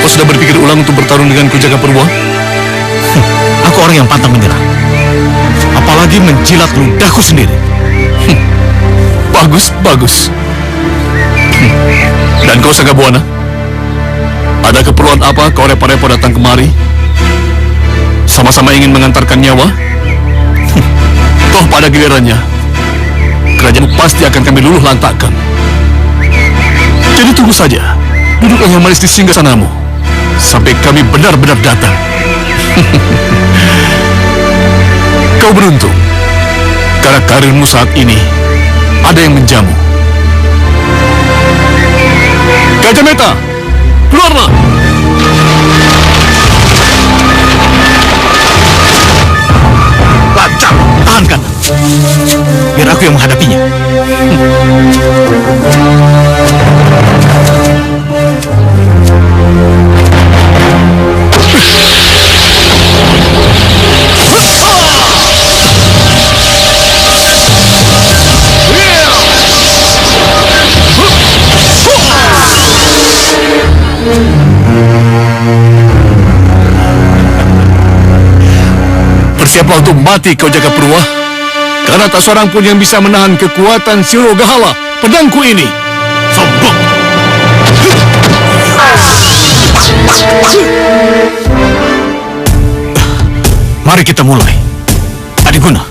Kau sudah berpikir ulang untuk bertarung denganku, Jagapurwa? Aku orang yang pantang menyerah. Apalagi menjilat ludahku sendiri. Bagus, bagus. Dan kau, Sanggabuana? Ada keperluan apa kau repot-repot datang kemari? Sama-sama ingin mengantarkan nyawa? Toh pada gilirannya, kerajaan pasti akan kami luluh lantakkan. Jadi tunggu saja, duduklah yang manis di singgasanamu sampai kami benar-benar datang. Kau beruntung, karena karirmu saat ini ada yang menjamu. Gajah Meta, keluarlah! Lancar, tahankan. Biar aku yang menghadapinya. Bersiaplah untuk mati kau, Jagapurwa, karena tak seorang pun yang bisa menahan kekuatan Sirogahala, pedangku ini. Sombong! Mari kita mulai. Adiguna.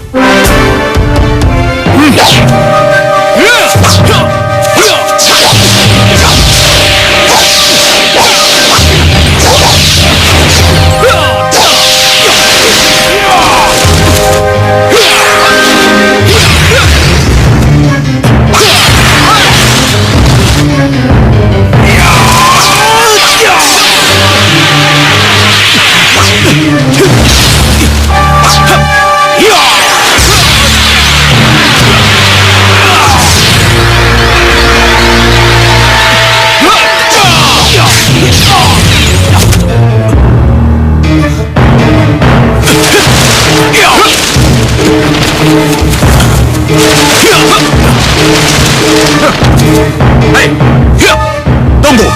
Tunggu!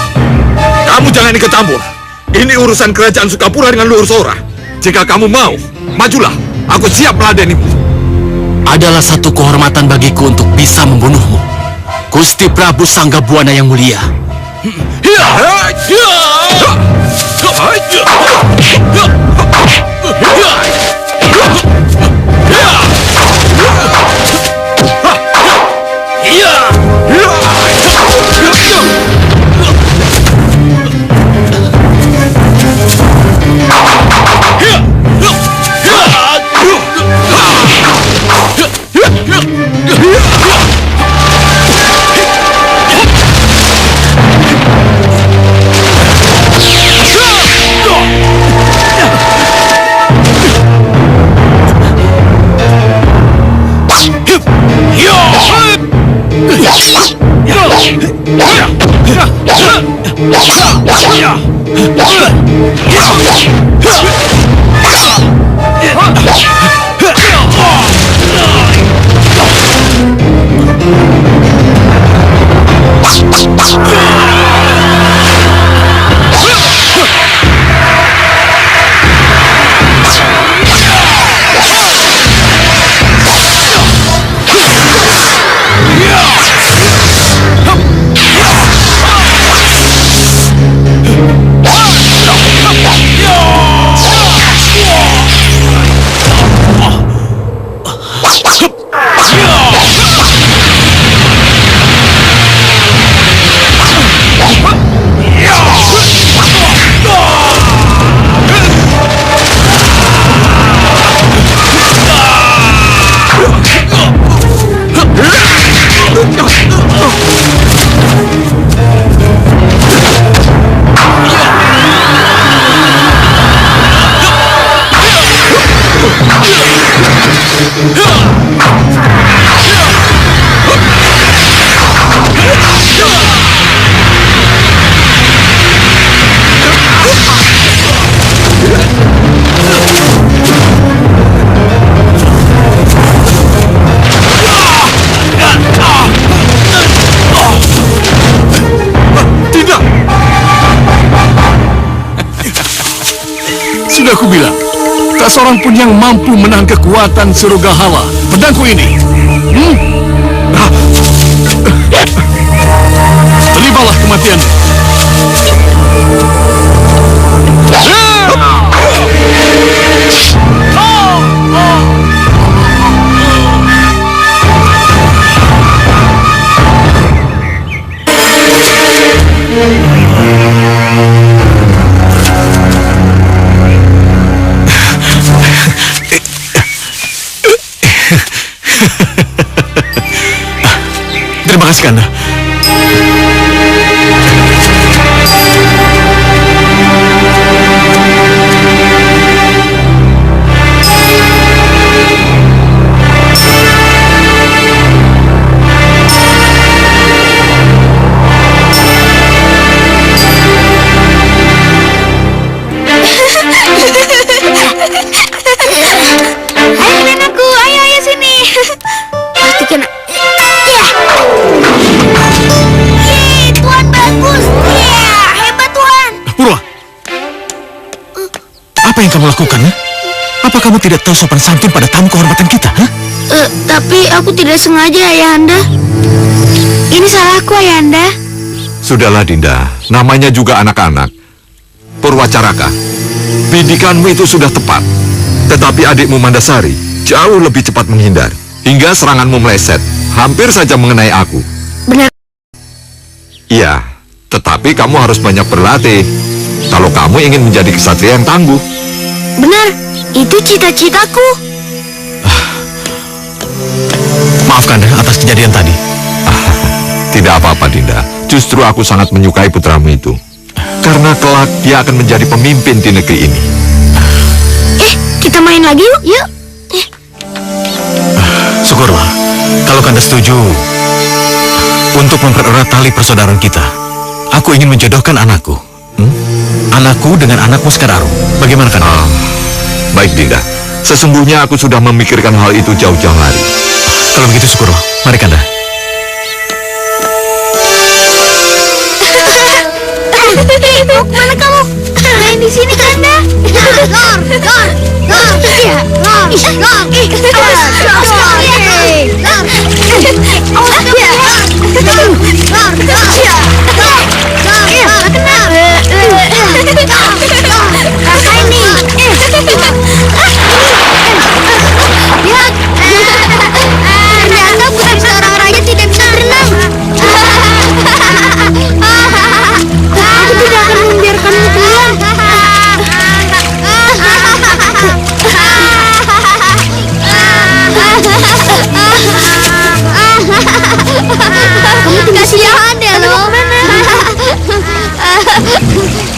Kamu jangan ikut campur. Ini urusan kerajaan Sukapura dengan Luhur Sora. Jika kamu mau, majulah. Aku siap meladenimu. Adalah satu kehormatan bagiku untuk bisa membunuhmu, Gusti Prabu Sanggabuana yang mulia. Sudah kubilang, tak seorang pun yang mampu menahan kekuatan Surugahala. Pedangku ini. Terimalah kematian. Terima kasih, Kanda. Apa yang kamu lakukan? Apa kamu tidak tahu sopan santun pada tamu kehormatan kita? Tapi aku tidak sengaja, Ayahanda. Ini salahku, Ayahanda. Sudahlah, Dinda. Namanya juga anak-anak. Purwacaraka, bidikanmu itu sudah tepat. Tetapi adikmu Mandasari jauh lebih cepat menghindar. Hingga seranganmu meleset, hampir saja mengenai aku. Benar. Iya, tetapi kamu harus banyak berlatih. Kalau kamu ingin menjadi ksatria yang tangguh. Benar, itu cita-citaku. Maaf, Kanda, atas kejadian tadi. Tidak apa-apa, Dinda. Justru aku sangat menyukai putramu itu. Karena kelak dia akan menjadi pemimpin di negeri ini. Kita main lagi yuk. Yuk. Syukurlah. Kalau Kanda setuju, untuk mempererat tali persaudaraan kita, aku ingin menjodohkan anakku. Anakku dengan anakmu Sekararum. Bagaimana, Kanda? Baik, Dinda. Sesungguhnya aku sudah memikirkan hal itu jauh-jauh hari. Kalau begitu, syukurlah. Mari, Kanda. Mau kemana kamu? Main di sini, Kanda. Ternyata bukan seorang raja tidak bisa berenang. Aku tidak akan membiarkanmu pulang. Kamu tinggal sini ada loh.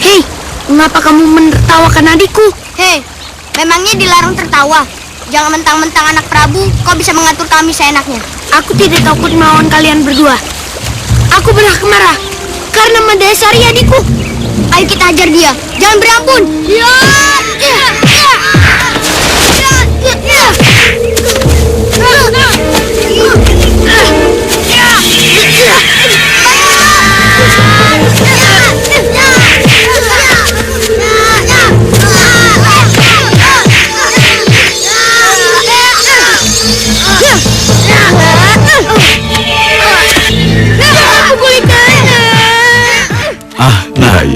Hei, mengapa kamu menertawakan adikku? Hei, memangnya dilarang tertawa? Jangan mentang-mentang anak Prabu, kau bisa mengatur kami seenaknya. Aku tidak takut melawan kalian berdua. Aku berhak marah karena Mandasari adikku. Ayo kita hajar dia, jangan berampun.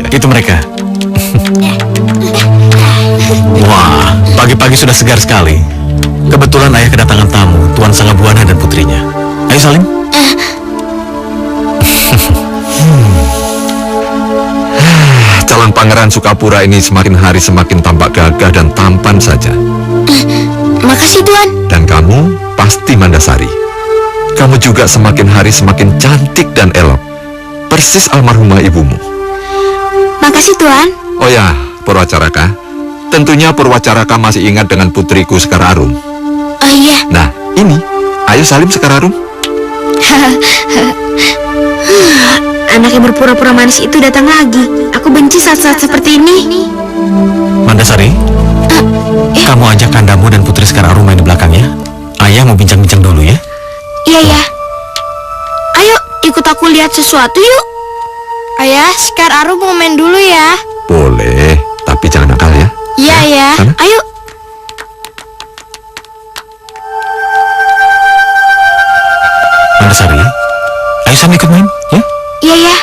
Itu mereka. Wah, pagi-pagi sudah segar sekali. Kebetulan ayah kedatangan tamu, Tuan Sanggabuana dan putrinya. Ayo, Salim. Calon Pangeran Sukapura ini semakin hari semakin tampak gagah dan tampan saja. Makasih, Tuan. Dan kamu pasti Mandasari. Kamu juga semakin hari semakin cantik dan elok. Persis almarhumah ibumu. Makasih, Tuan. Oh ya, Purwacaraka. Tentunya Purwacaraka masih ingat dengan putriku Sekararum. Oh iya. Nah, ini. Ayo Salim Sekararum. Anak yang berpura-pura manis itu datang lagi. Aku benci saat-saat seperti ini. Mandasari, kamu ajak kandamu dan putri Sekararum main di belakangnya. Ayah mau bincang-bincang dulu ya. Iya, ya. Ayo, ikut aku lihat sesuatu yuk. Ayah, Sekararum mau main dulu ya. Boleh, tapi jangan nakal ya. Iya ya. Sana. Ayo. Mandasari, ayo sana ikut main, ya? Iya ya.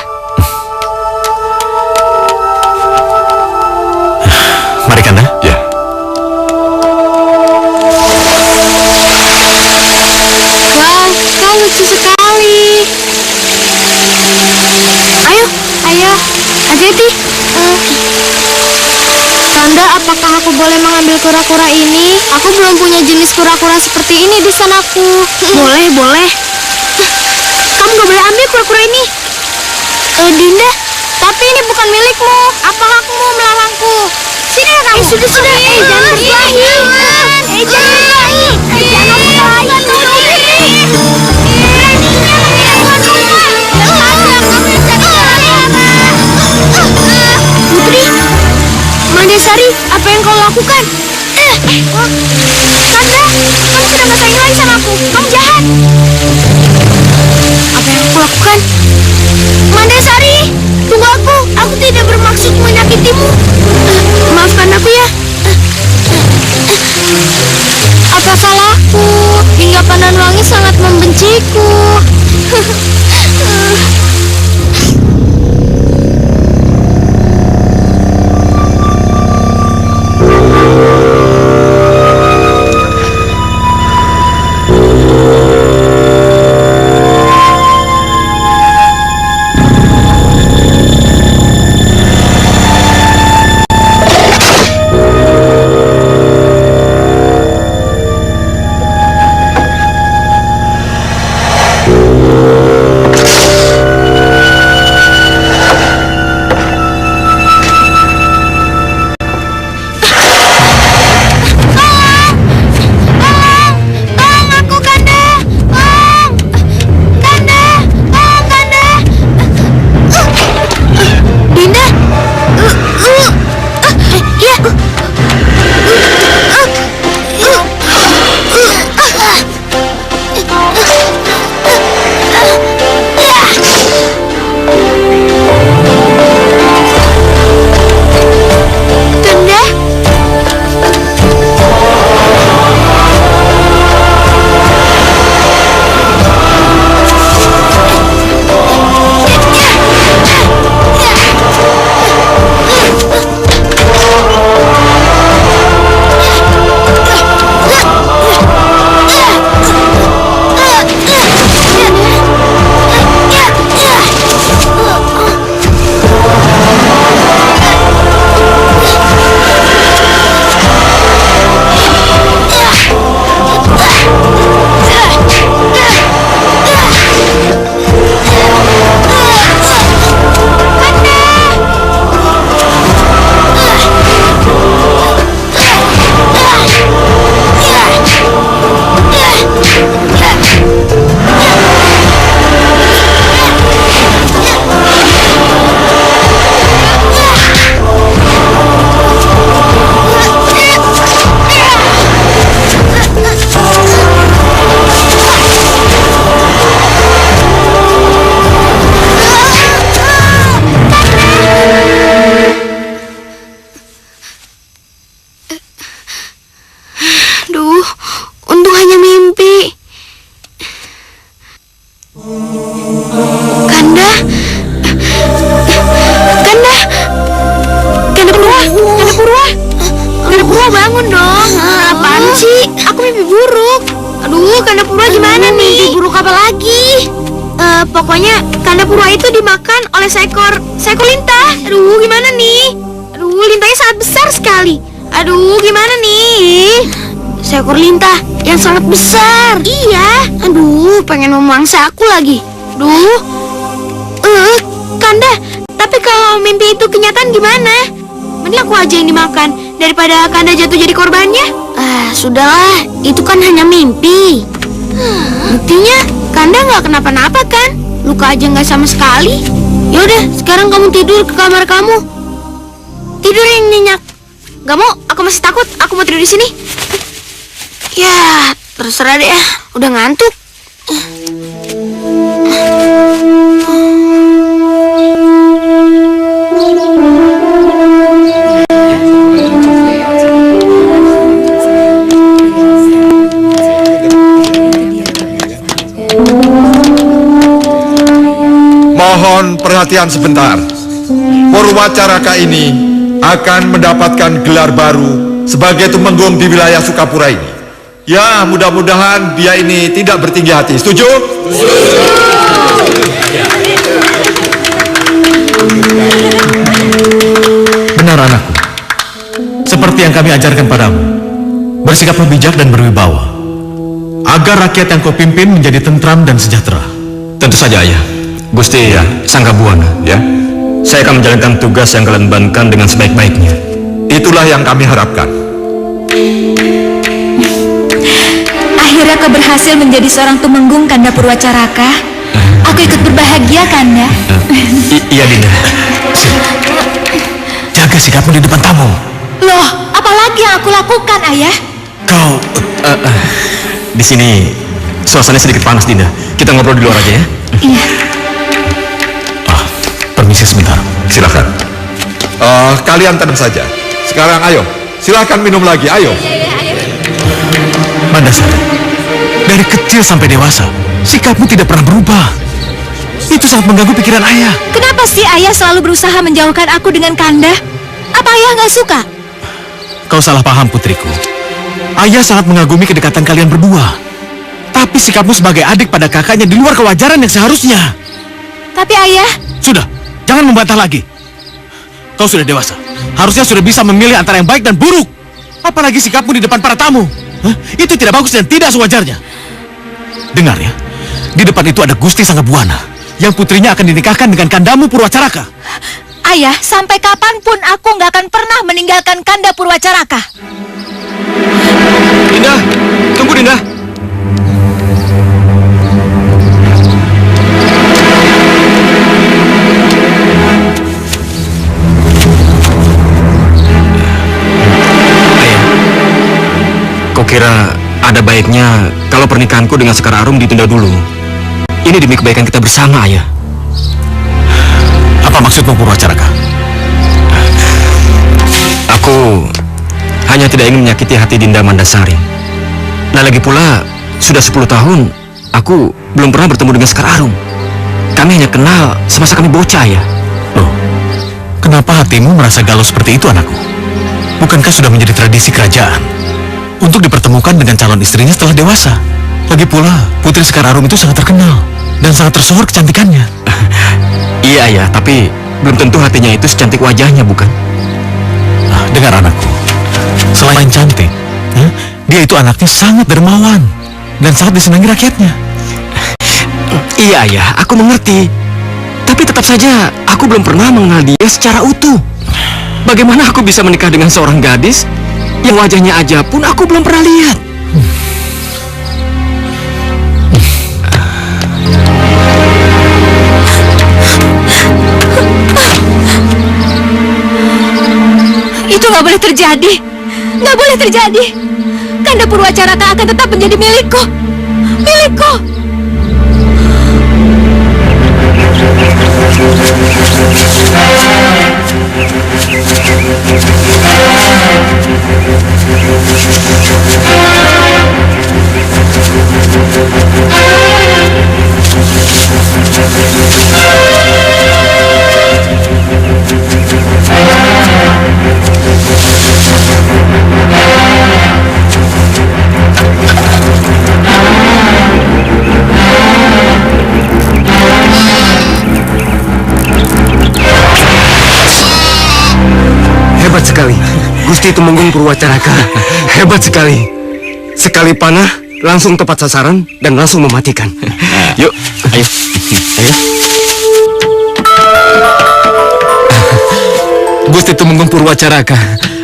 Mari Kanda. Ya. Wah, kau lucu sekali. Ayo, ayo. Hati-hati. Kanda, apakah aku boleh mengambil kura-kura ini? Aku belum punya jenis kura-kura seperti ini di sanaku. Boleh, boleh. Kamu gak boleh ambil kura-kura ini. Dinda, tapi ini bukan milikmu. Apa hakmu melarangku? Sini ya kamu. Sudah. Jangan berkelahi. Jangan berkelahi. Jangan berkelahi. Putri, Mandasari, apa yang kau lakukan? Kanda, kamu sudah gak sayang lagi sama aku. Kamu jahat. Apa yang aku lakukan? Mandasari, tunggu aku. Aku tidak bermaksud menyakitimu. Maafkan aku ya. Apa salahku? Hingga Pandan Wangi sangat membenciku. Tolong aku, Kanda. Tolong. Kanda. Tolong, Kanda. Dinda. Ya. Kanda. Duh, untung hanya mimpi. Kanda? Kanda? Kanda Purwa? Kanda Purwa? Kanda Purwa bangun dong. Apaan sih? Aku mimpi buruk. Aduh, Kanda Purwa gimana nih? Mimpi buruk apa lagi? Pokoknya Kanda Purwa itu dimakan oleh seekor lintah. Aduh, gimana nih? Aduh, lintahnya sangat besar sekali. Aduh, gimana nih? Seekor lintah yang sangat besar. Iya. Aduh, pengen memangsa aku lagi. Duh. Kanda, tapi kalau mimpi itu kenyataan gimana? Mending aku aja yang dimakan daripada Kanda jatuh jadi korbannya. Sudahlah, itu kan hanya mimpi. Buktinya Kanda nggak kenapa-napa kan? Luka aja nggak sama sekali. Yaudah, sekarang kamu tidur ke kamar kamu. Tidur yang nyenyak. Gak mau, aku masih takut. Aku mau tidur di sini. Ya, terserah deh ya. Udah ngantuk. perhatian sebentar. Purwacaraka ini akan mendapatkan gelar baru sebagai tumenggung di wilayah Sukapura ini. Ya, mudah-mudahan dia ini tidak bertinggi hati. Setuju? Benar anakku. Seperti yang kami ajarkan padamu, bersikaplah bijak dan berwibawa, agar rakyat yang kau pimpin menjadi tentram dan sejahtera. Tentu saja, Ayah. Gusti Sanggabuana, Ya. saya akan menjalankan tugas yang kalian bebankan dengan sebaik-baiknya. Itulah yang kami harapkan. Akhirnya kau berhasil menjadi seorang tumenggung, Kanda Purwacaraka. Aku ikut berbahagia, Kanda. Iya, Dinda. Jaga sikapmu di depan tamu. Loh, apalagi yang aku lakukan, Ayah? Kau Di sini suasananya sedikit panas, Dinda. Kita ngobrol di luar aja ya. Iya. permisi sebentar. Silakan. Kalian tenang saja. Sekarang ayo, silakan minum lagi. Ayo. Mandasari, dari kecil sampai dewasa, sikapmu tidak pernah berubah. Itu sangat mengganggu pikiran ayah. Kenapa sih ayah selalu berusaha menjauhkan aku dengan Kanda? Apa ayah nggak suka? Kau salah paham, putriku. Ayah sangat mengagumi kedekatan kalian berdua. Tapi sikapmu sebagai adik pada kakaknya di luar kewajaran yang seharusnya. Tapi ayah... Sudah, jangan membantah lagi. Kau sudah dewasa. Harusnya sudah bisa memilih antara yang baik dan buruk. Apalagi sikapmu di depan para tamu. Itu tidak bagus dan tidak sewajarnya. Dengar ya, di depan itu ada Gusti Sanggabuana yang putrinya akan dinikahkan dengan kandamu Purwacaraka. Ayah, sampai kapanpun aku nggak akan pernah meninggalkan Kanda Purwacaraka. Dinda, tunggu Dinda. Kau kira ada baiknya kalau pernikahanku dengan Sekar Arum ditunda dulu? Ini demi kebaikan kita bersama, Ayah. Apa maksudmu Purwacaraka? Aku hanya tidak ingin menyakiti hati Dinda Mandasari. Nah, lagi pula sudah 10 tahun aku belum pernah bertemu dengan Sekar Arum. Kami hanya kenal semasa kami bocah, ya. Loh, kenapa hatimu merasa galau seperti itu, anakku? Bukankah sudah menjadi tradisi kerajaan untuk dipertemukan dengan calon istrinya setelah dewasa? Lagi pula, Putri Sekar Arum itu sangat terkenal dan sangat tersohor kecantikannya. Iya, ya, tapi belum tentu hatinya itu secantik wajahnya, bukan? Dengar anakku, selain cantik, dia itu anaknya sangat dermawan dan sangat disenangi rakyatnya. Iya, ya, aku mengerti. Tapi tetap saja aku belum pernah mengenal dia secara utuh. Bagaimana aku bisa menikah dengan seorang gadis yang wajahnya aja pun aku belum pernah lihat? Itu nggak boleh terjadi. Nggak boleh terjadi. Kanda Purwacaraka akan tetap menjadi milikku. Milikku. Hebat sekali, Gusti Tumenggung Purwacaraka. Hebat sekali. Sekali panah, langsung tepat sasaran dan langsung mematikan. Yuk, ayo. Ayo. Gusti Tumenggung Purwacaraka,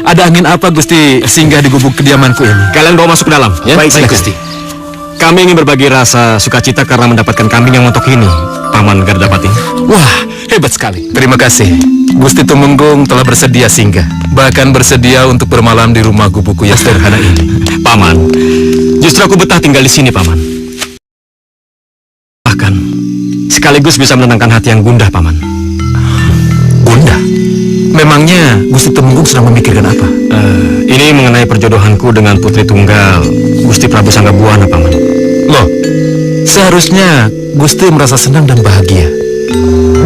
ada angin apa Gusti singgah di gubuk kediamanku ini? Kalian bawa masuk ke dalam, ya? Baik, Baik, Gusti. Kami ingin berbagi rasa sukacita karena mendapatkan kambing yang montok ini, Paman Gardapati. Wah, hebat sekali. Terima kasih. Gusti Tumenggung telah bersedia singgah, bahkan bersedia untuk bermalam di rumah gubukku yang sederhana ini. Paman, justru aku betah tinggal di sini, Paman. Bahkan, sekaligus bisa menenangkan hati yang gundah, Paman. Gundah? Memangnya Gusti Tumenggung sedang memikirkan apa? Ini mengenai perjodohanku dengan putri tunggal Gusti Prabu Sanggabuana, Paman. Loh, seharusnya Gusti merasa senang dan bahagia.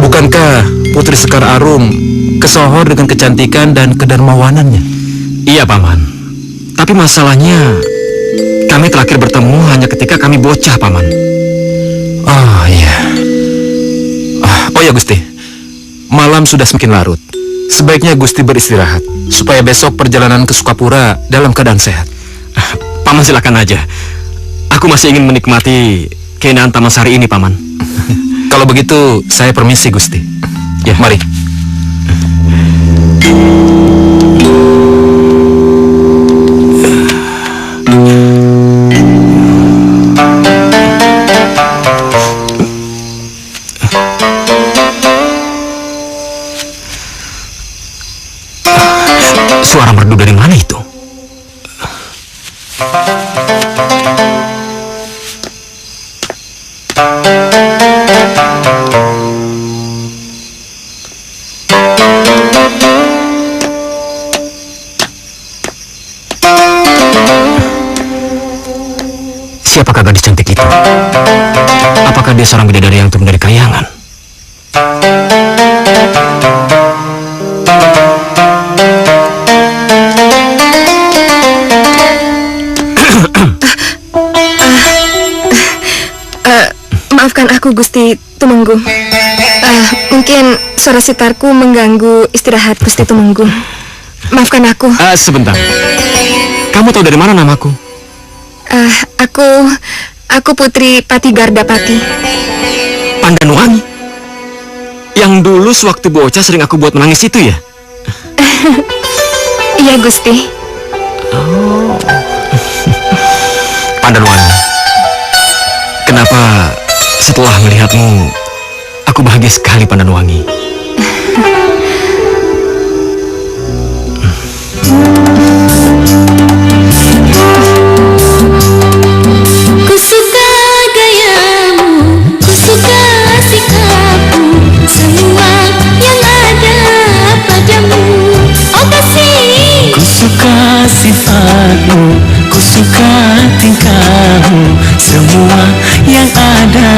Bukankah Putri Sekar Arum kesohor dengan kecantikan dan kedermawanannya? Iya, Paman. Tapi masalahnya, kami terakhir bertemu hanya ketika kami bocah, Paman. Oh iya. Oh ya Gusti, malam sudah semakin larut. Sebaiknya Gusti beristirahat supaya besok perjalanan ke Sukapura dalam keadaan sehat. Paman silakan aja. Aku masih ingin menikmati keindahan Taman Sari ini, Paman. Kalau begitu, saya permisi Gusti. Ya, mari. Suara merdu dari mana itu? Siapakah gadis cantik itu? Apakah dia seorang bidadari yang turun dari kayangan? Maafkan aku, Gusti Tumenggung. Mungkin suara sitarku mengganggu istirahat Gusti Tumenggung. Maafkan aku. Sebentar. Kamu tahu dari mana namaku? Aku Putri Patigardapati. Pandanwangi? Yang dulu sewaktu bocah sering aku buat menangis itu ya? Iya, Gusti. Pandanwangi, kenapa setelah melihatmu aku bahagia sekali, Pandanwangi? Ku suka gayamu, ku suka sikapmu, semua yang ada padamu. Oh kasih, ku suka sifatmu, ku suka tingkahmu, semua yang ada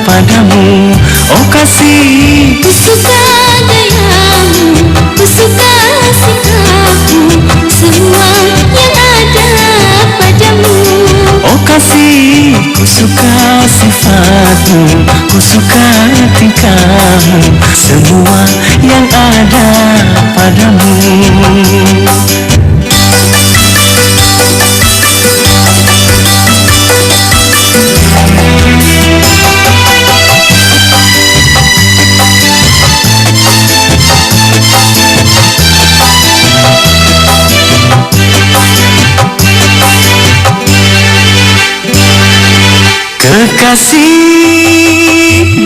padamu. Oh kasih, ku suka gayamu, ku suka sikapmu, semua yang ada padamu. oh kasih, ku suka sifatmu, ku suka tingkahmu, semua yang ada padamu. Kekasih,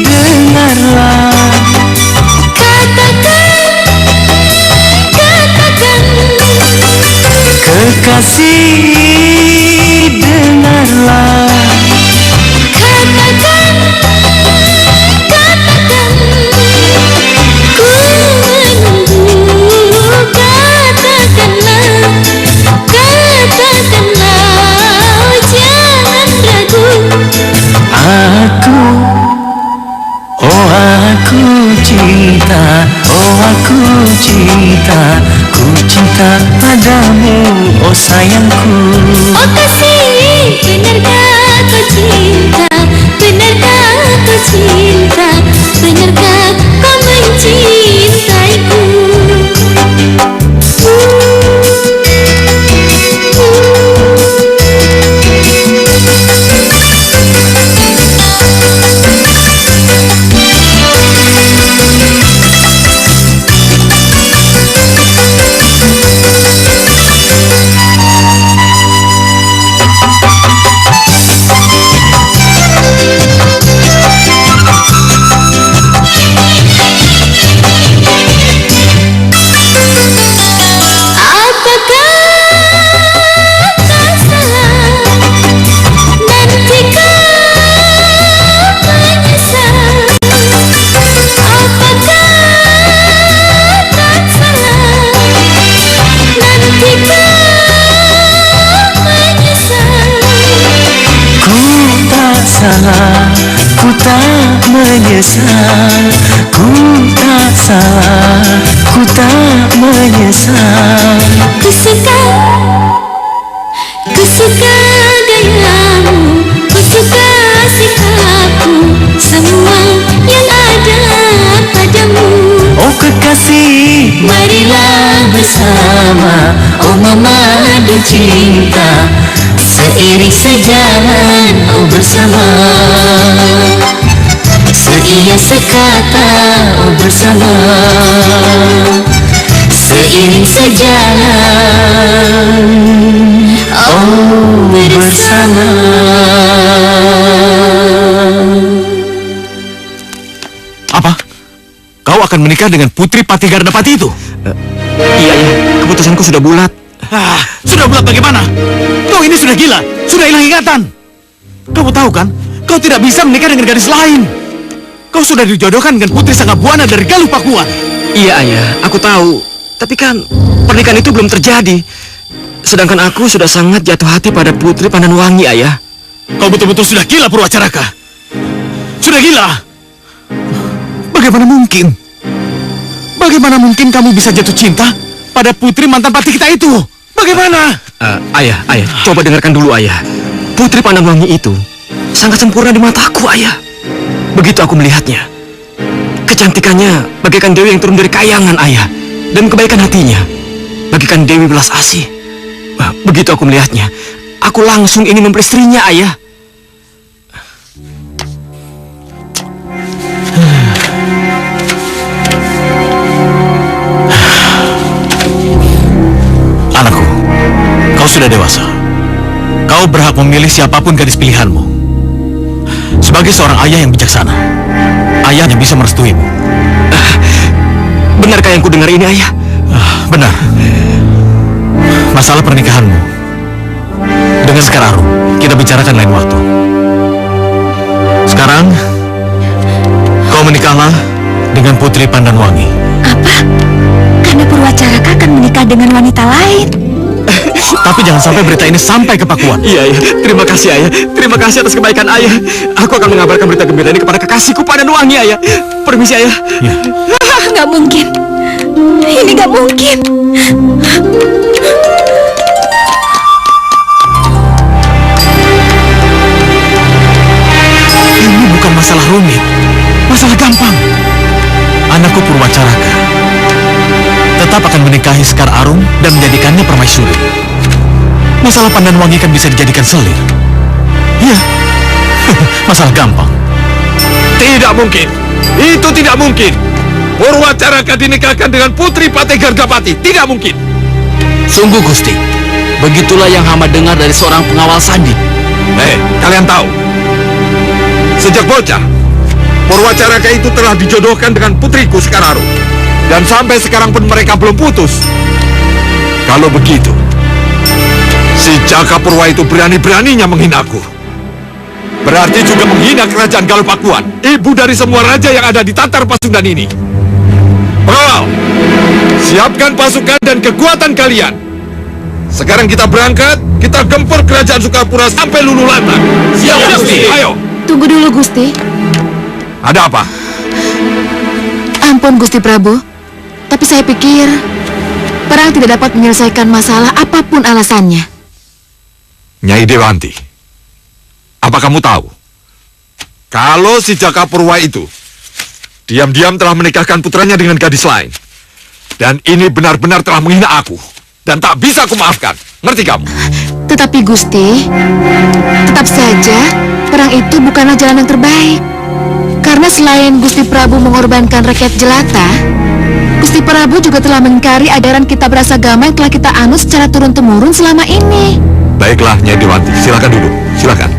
dengarlah. Katakan. Kekasih, dengarlah. Katakan. Ku menunggu. Katakanlah. Jangan ragu. Aku cinta, ku cinta padamu, oh sayangku. Oh kasih, benarkah kau cinta? Benarkah kau cinta? Benarkah kau mencintaiku? ku tak menyesal. Ku suka gayamu, ku suka sikapmu, semua yang ada padamu. Oh kekasih, Marilah bersama, oh memadu cinta, seiring sejalan, oh bersama. Seia sekata, oh bersama. Seiring sejalan, oh bersama. Apa? Kau akan menikah dengan Putri Patigardapati itu? Iya, ayah. Keputusanku sudah bulat. Sudah bulat bagaimana? Kau ini sudah gila, sudah hilang ingatan. Kamu tahu kan, kau tidak bisa menikah dengan gadis lain. Kau sudah dijodohkan dengan Putri Sangabuana dari Galuh Pakuan. Iya, ayah. Aku tahu. Tapi kan pernikahan itu belum terjadi. Sedangkan aku sudah sangat jatuh hati pada Putri Pandanwangi, ayah. Kau betul-betul sudah gila, Purwacaraka. Sudah gila. Bagaimana mungkin? Bagaimana mungkin kamu bisa jatuh cinta pada putri mantan pati kita itu? Bagaimana? Ayah, coba dengarkan dulu, ayah. Putri Pandanwangi itu sangat sempurna di mataku, ayah. Begitu aku melihatnya, kecantikannya bagaikan dewi yang turun dari kayangan, ayah. Dan kebaikan hatinya bagaikan dewi belas asih. Begitu aku melihatnya, aku langsung ingin memperistrinya, ayah. Anakku, kau sudah dewasa. Kau berhak memilih siapapun gadis pilihanmu. Sebagai seorang ayah yang bijaksana, ayah yang bisa merestuimu. Benarkah yang kudengar ini, ayah? Benar. Masalah pernikahanmu dengan Sekar Arum kita bicarakan lain waktu. Sekarang kau menikahlah dengan Putri Pandanwangi. Apa? Karena Purwacaraka akan menikah dengan wanita lain. Tapi jangan sampai berita ini sampai ke Pakuan. Iya, ayah. Terima kasih, ayah. Terima kasih atas kebaikan ayah. Aku akan mengabarkan berita gembira ini kepada kekasihku Pandanwangi, ayah. Permisi, ayah. Ya. Nggak mungkin. Ini nggak mungkin. Ini bukan masalah rumit, masalah gampang. Anakku Purwacaraka tetap akan menikahi Sekar Arum dan menjadikannya permaisuri. Masalah Pandanwangi kan bisa dijadikan selir. Iya, masalah gampang. Tidak mungkin. Itu tidak mungkin. Purwacaraka dinikahkan dengan Putri Patigardapati. Tidak mungkin. Sungguh Gusti, begitulah yang hamba dengar dari seorang pengawal sandi. Kalian tahu, sejak bocah, Purwacaraka itu telah dijodohkan dengan putriku Sekar Arum. Dan sampai sekarang pun mereka belum putus. Kalau begitu, si Jaka Purwa itu berani-beraninya menghinaku. Berarti juga menghina kerajaan Galuh Pakuan, ibu dari semua raja yang ada di Tatar Pasundan ini. Pengawal, siapkan pasukan dan kekuatan kalian. Sekarang kita berangkat, kita gempur kerajaan Sukapura sampai Lululantak. Siap, Gusti. Ayo. Tunggu dulu, Gusti. Ada apa? Ampun, Gusti Prabu. Tapi saya pikir perang tidak dapat menyelesaikan masalah apapun alasannya. Nyai Dewanti, apa kamu tahu? Kalau si Jaka Purwa itu diam-diam telah menikahkan putranya dengan gadis lain. Dan ini benar-benar telah menghina aku. Dan tak bisa aku maafkan. Ngerti kamu? Tetapi Gusti, tetap saja perang itu bukanlah jalan yang terbaik. Karena selain Gusti Prabu mengorbankan rakyat jelata, Gusti Prabu juga telah mengingkari ajaran kitab rasagama yang telah kita anut secara turun-temurun selama ini. Baiklah, Nyai Dewanti. Silakan duduk. Silakan.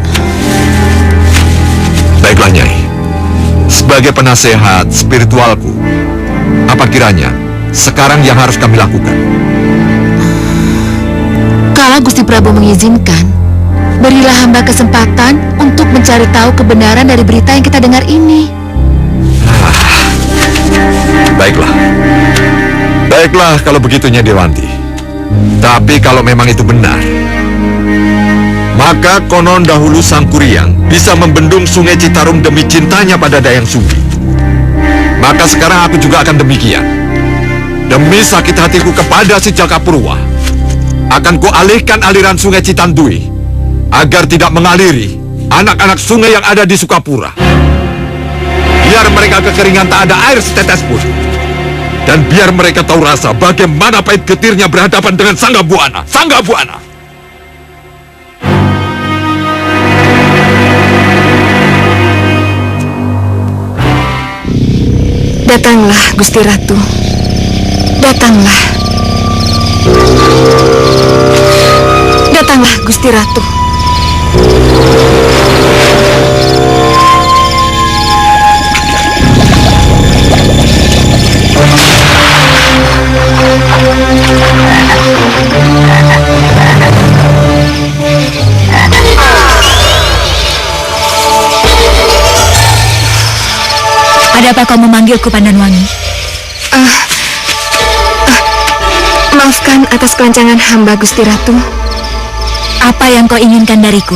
Baiklah, Nyai. Sebagai penasehat spiritualku, apa kiranya sekarang yang harus kami lakukan? Kalau Gusti Prabu mengizinkan, berilah hamba kesempatan untuk mencari tahu kebenaran dari berita yang kita dengar ini. Baiklah. Baiklah kalau begitu, Nyai Dewanti. Tapi kalau memang itu benar, maka konon dahulu Sang Kuryang bisa membendung sungai Citarum demi cintanya pada Dayang Sumbi. Maka sekarang aku juga akan demikian. Demi sakit hatiku kepada si Jakapurwa, akan kualihkan aliran sungai Citandui agar tidak mengaliri anak-anak sungai yang ada di Sukapura. Biar mereka kekeringan tak ada air setetes pun. Dan biar mereka tahu rasa bagaimana pahit getirnya berhadapan dengan Sangga Buana. Sangga Buana! Datanglah, Gusti Ratu. Datanglah. Datanglah, Gusti Ratu. Ada apa kau memanggilku, Pandanwangi? Maafkan atas kelancangan hamba, Gusti Ratu. Apa yang kau inginkan dariku?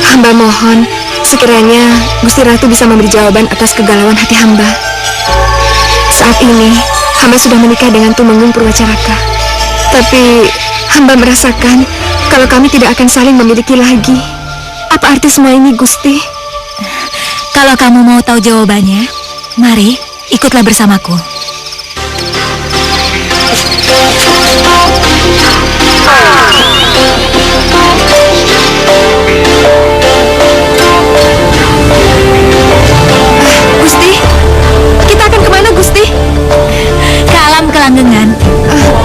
Hamba mohon, sekiranya Gusti Ratu bisa memberi jawaban atas kegalauan hati hamba. Saat ini, hamba sudah menikah dengan Tumenggung Purwacaraka. Tapi, hamba merasakan kalau kami tidak akan saling memiliki lagi. Apa arti semua ini, Gusti? Kalau kamu mau tahu jawabannya, mari ikutlah bersamaku. Gusti, kita akan kemana, Gusti? Ke alam kelanggengan.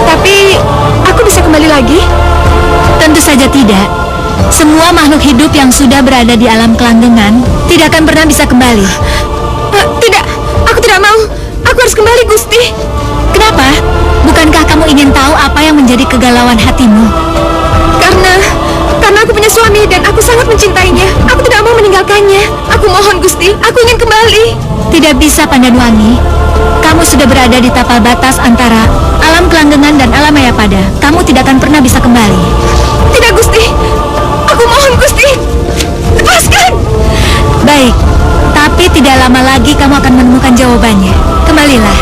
Tapi, aku bisa kembali lagi? Tentu saja tidak. Semua makhluk hidup yang sudah berada di alam kelanggengan tidak akan pernah bisa kembali. Tidak, aku tidak mau. Aku harus kembali, Gusti. Kenapa? Bukankah kamu ingin tahu apa yang menjadi kegalauan hatimu? Karena aku punya suami dan aku sangat mencintainya. Aku tidak mau meninggalkannya. Aku mohon, Gusti, aku ingin kembali. Tidak bisa, Pandanwangi. Kamu sudah berada di tapal batas antara alam kelanggengan dan alam mayapada. Kamu tidak akan pernah bisa kembali. Tidak, Gusti. Aku mohon, Gusti. Lepaskan. Baik, tapi tidak lama lagi kamu akan menemukan jawabannya. Kembalilah.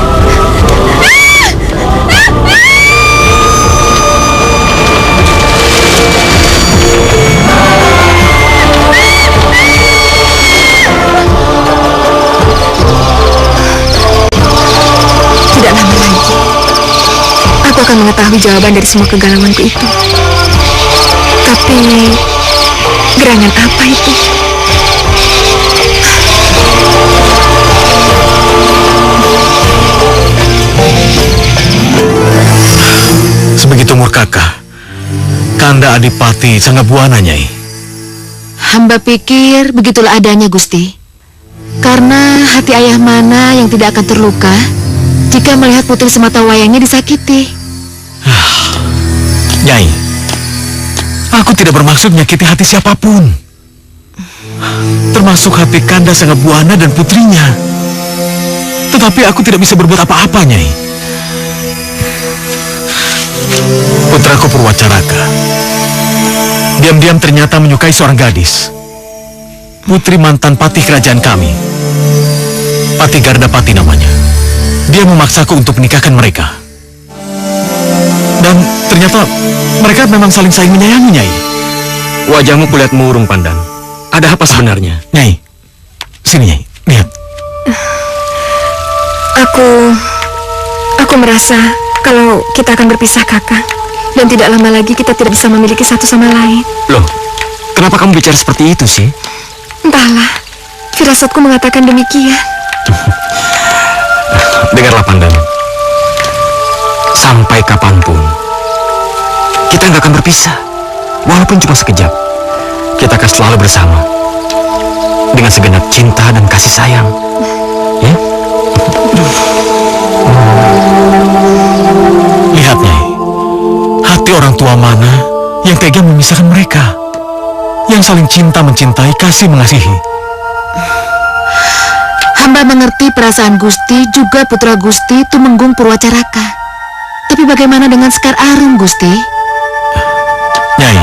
Tidak lama lagi, aku akan mengetahui jawaban dari semua kegalauanku itu. Tapi, gerangan apa itu? Sebegitu murkakah Kanda Adipati Sanggabuana, Nyai? Hamba pikir begitulah adanya, Gusti. Karena hati ayah mana yang tidak akan terluka jika melihat putri semata wayangnya disakiti. Nyai, aku tidak bermaksud menyakiti hati siapapun, termasuk hati Kanda Sanggabuana dan putrinya. Tetapi aku tidak bisa berbuat apa-apa, Nyai. Putraku Purwacaraka diam-diam ternyata menyukai seorang gadis, putri mantan patih kerajaan kami, Patih Gardapati namanya. Dia memaksaku untuk menikahkan mereka. Dan ternyata mereka memang saling menyayangi, Nyai. Wajahmu kulihat murung, Pandan. Ada apa sebenarnya? Nyai, sini, Nyai, lihat. Aku merasa kalau kita akan berpisah, Kakak. Dan tidak lama lagi kita tidak bisa memiliki satu sama lain. Loh, kenapa kamu bicara seperti itu sih? Entahlah, firasatku mengatakan demikian. Dengarlah, Pandan. Sampai kapanpun, kita nggak akan berpisah. Walaupun cuma sekejap, kita akan selalu bersama. Dengan segenap cinta dan kasih sayang. Ya? Lihat, Nyai. Hati orang tua mana yang tega memisahkan mereka? Yang saling cinta mencintai, kasih mengasihi. Hamba mengerti perasaan Gusti, juga putra Gusti Tumenggung Purwacaraka. Tapi bagaimana dengan Sekar Arum, Gusti? Nyai,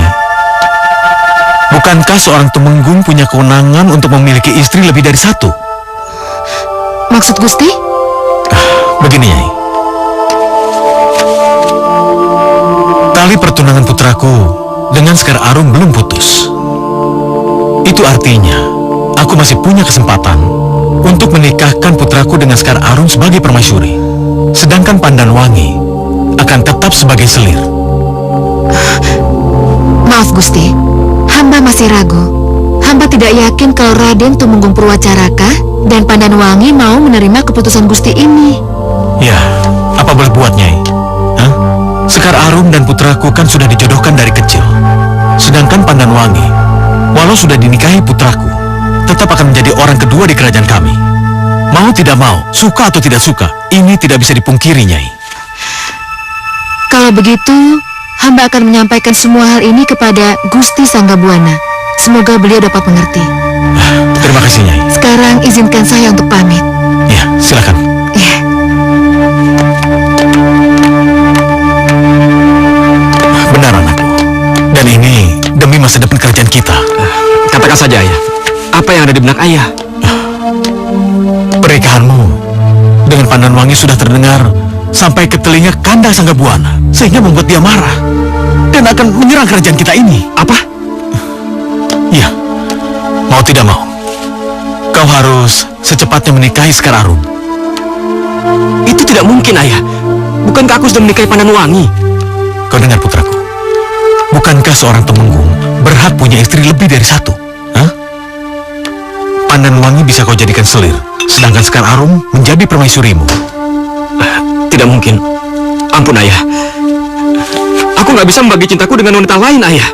bukankah seorang Tumenggung punya kewenangan untuk memiliki istri lebih dari satu? Maksud Gusti? Begini, Nyai. Tali pertunangan putraku dengan Sekar Arum belum putus. Itu artinya, aku masih punya kesempatan untuk menikahkan putraku dengan Sekar Arum sebagai permaisuri. Sedangkan Pandanwangi akan tetap sebagai selir. Maaf Gusti, hamba masih ragu. Hamba tidak yakin kalau Raden Tumenggung Purwacaraka dan Pandanwangi mau menerima keputusan Gusti ini. Ya, apa boleh buat, Nyai? Hah? Sekar Arum dan putraku kan sudah dijodohkan dari kecil. Sedangkan Pandanwangi, walau sudah dinikahi putraku, tetap akan menjadi orang kedua di kerajaan kami. Mau tidak mau, suka atau tidak suka, ini tidak bisa dipungkiri, Nyai. Kalau begitu, hamba akan menyampaikan semua hal ini kepada Gusti Sanggabuana. Semoga beliau dapat mengerti. Terima kasih, Nyai. Sekarang izinkan saya untuk pamit. Ya, silakan. Ya. Benar, anakku. Dan ini demi masa depan kerajaan kita. Katakan saja, Ayah. Apa yang ada di benak Ayah? Pernikahanmu dengan Pandanwangi sudah terdengar sampai ke telinga Kanda Sanggabuana, sehingga membuat dia marah dan akan menyerang kerajaan kita ini. Apa? Ya, mau tidak mau, kau harus secepatnya menikahi Sekar Arum. Itu tidak mungkin, Ayah. Bukankah aku sudah menikahi Pandanwangi? Kau dengar, putraku. Bukankah seorang Temenggung berhak punya istri lebih dari satu? Hah? Pandanwangi bisa kau jadikan selir, sedangkan Sekar Arum menjadi permaisurimu. Tidak mungkin. Ampun, Ayah. Aku nggak bisa membagi cintaku dengan wanita lain, Ayah.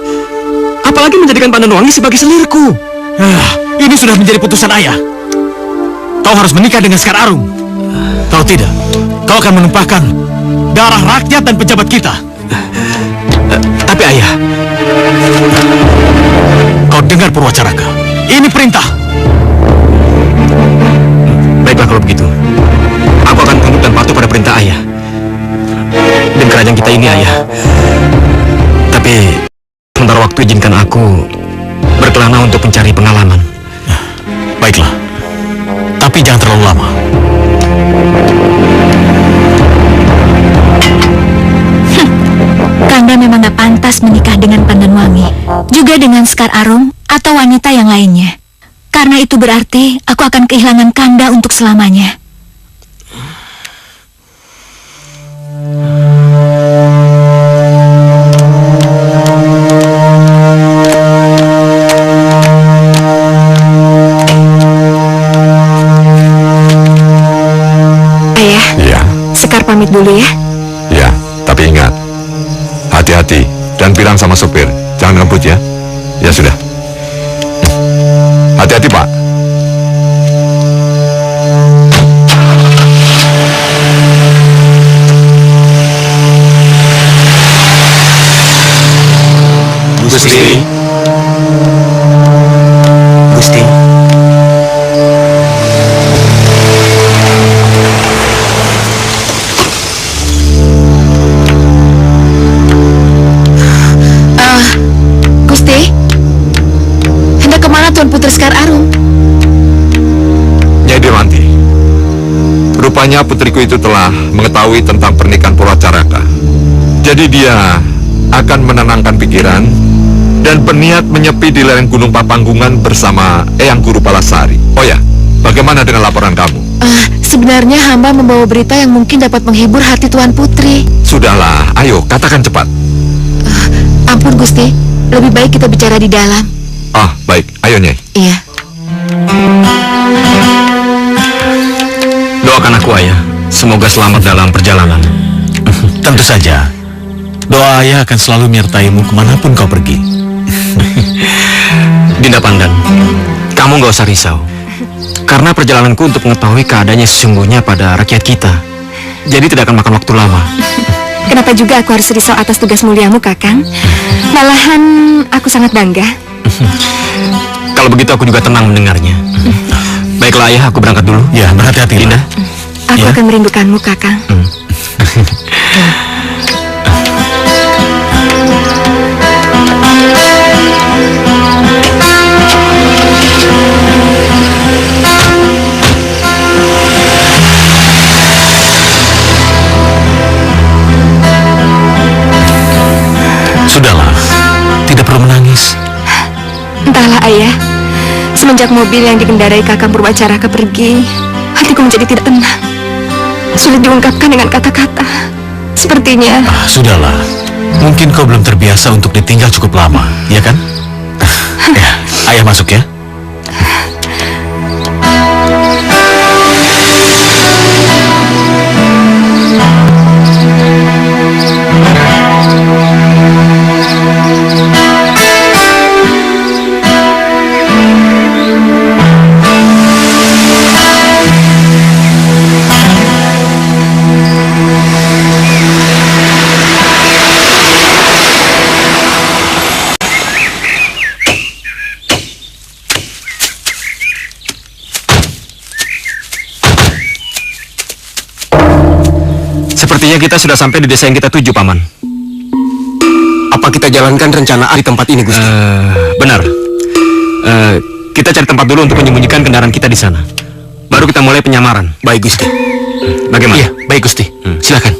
Apalagi menjadikan Pandanwangi sebagai selirku. Ini sudah menjadi putusan Ayah. Kau harus menikah dengan Sekar Arum. Kalau tidak, kau akan menumpahkan darah rakyat dan pejabat kita. Tapi Ayah, kau dengar Purwacaraka. Ini perintah. Baiklah kalau begitu. Aku akan tunduk dan patuh pada perintah Ayah. Dan kerajaan kita ini, Ayah. Tapi sementara waktu izinkan aku berkelana untuk mencari pengalaman. Baiklah. Tapi jangan terlalu lama. Kanda memang gak pantas menikah dengan Pandanwangi, juga dengan Sekar Arum atau wanita yang lainnya. Karena itu berarti aku akan kehilangan Kanda untuk selamanya. Ayah, Ya, Sekar pamit dulu ya. ya, tapi ingat, hati-hati dan bilang sama sopir, jangan ngebut ya. Ya sudah. Hati-hati, Pak. Gusti. Gusti. Gusti, hendak kemana Tuan Putri Sekar Arum? Nyai Dirwanti, rupanya putriku itu telah mengetahui tentang pernikahan Purwacaraka. Jadi dia akan menenangkan pikiran dan berniat menyepi di lereng Gunung Papanggungan bersama Eyang Guru Palasari. Oh ya, bagaimana dengan laporan kamu? Sebenarnya hamba membawa berita yang mungkin dapat menghibur hati Tuan Putri. Sudahlah, ayo katakan cepat. Ampun Gusti, lebih baik kita bicara di dalam. Ah, baik, ayo Nyai. Iya. Doakan aku, Ayah. Semoga selamat dalam perjalanan. Tentu saja. Doa Ayah akan selalu menyertaimu kemanapun kau pergi. Dinda Pandan, kamu nggak usah risau. Karena perjalananku untuk mengetahui keadaannya sesungguhnya pada rakyat kita. Jadi tidak akan makan waktu lama. Kenapa juga aku harus risau atas tugas muliamu, Kakang? Malahan aku sangat bangga. Kalau begitu aku juga tenang mendengarnya. Baiklah Ayah, aku berangkat dulu. Ya, berhati-hati, Dinda. Aku Ya. akan merindukanmu, Kakang. Semenjak mobil yang dikendarai Kakang Purwacaraka pergi, hatiku menjadi tidak tenang. Sulit diungkapkan dengan kata-kata. Sepertinya... Sudahlah. Mungkin kau belum terbiasa untuk ditinggal cukup lama, ya kan? Ya, ayah masuk ya. Sepertinya kita sudah sampai di desa yang kita tuju, Paman. Apa kita jalankan rencana di tempat ini, Gusti? Benar. Kita cari tempat dulu untuk menyembunyikan kendaraan kita di sana. Baru kita mulai penyamaran. Baik, Gusti. Bagaimana? Iya, baik Gusti. Silakan.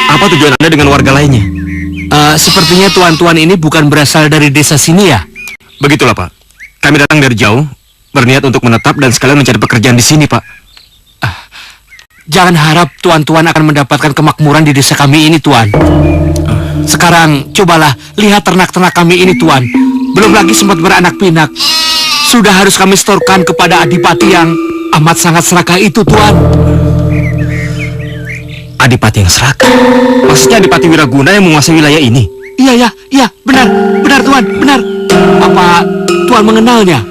Apa tujuan Anda dengan warga lainnya? Sepertinya tuan-tuan ini bukan berasal dari desa sini ya? Begitulah, Pak. Kami datang dari jauh, berniat untuk menetap dan sekalian mencari pekerjaan di sini, Pak. Jangan harap tuan-tuan akan mendapatkan kemakmuran di desa kami ini, Tuan. Sekarang, cobalah lihat ternak-ternak kami ini, Tuan. Belum lagi sempat beranak pinak. Sudah harus kami setorkan kepada adipati yang amat sangat serakah itu, Tuan. Adipati yang serakah? Maksudnya Adipati Wiraguna yang menguasai wilayah ini? Iya, benar Tuan, benar. Apa Tuan mengenalnya?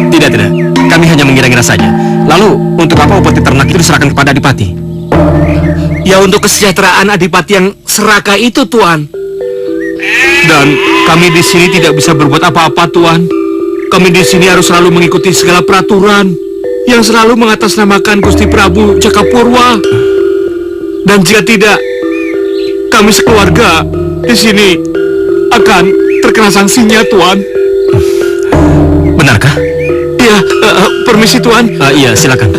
Tidak. Kami hanya mengira-ngira saja. Lalu, untuk apa upeti ternak itu diserahkan kepada Adipati? Ya untuk kesejahteraan adipati yang serakah itu, Tuan. Dan kami di sini tidak bisa berbuat apa-apa, Tuan. Kami di sini harus selalu mengikuti segala peraturan yang selalu mengatasnamakan Gusti Prabu Jakapurwa. Dan jika tidak, kami sekeluarga di sini akan terkena sanksinya, Tuan. Benarkah? Iya, permisi, Tuan. Iya, silakan.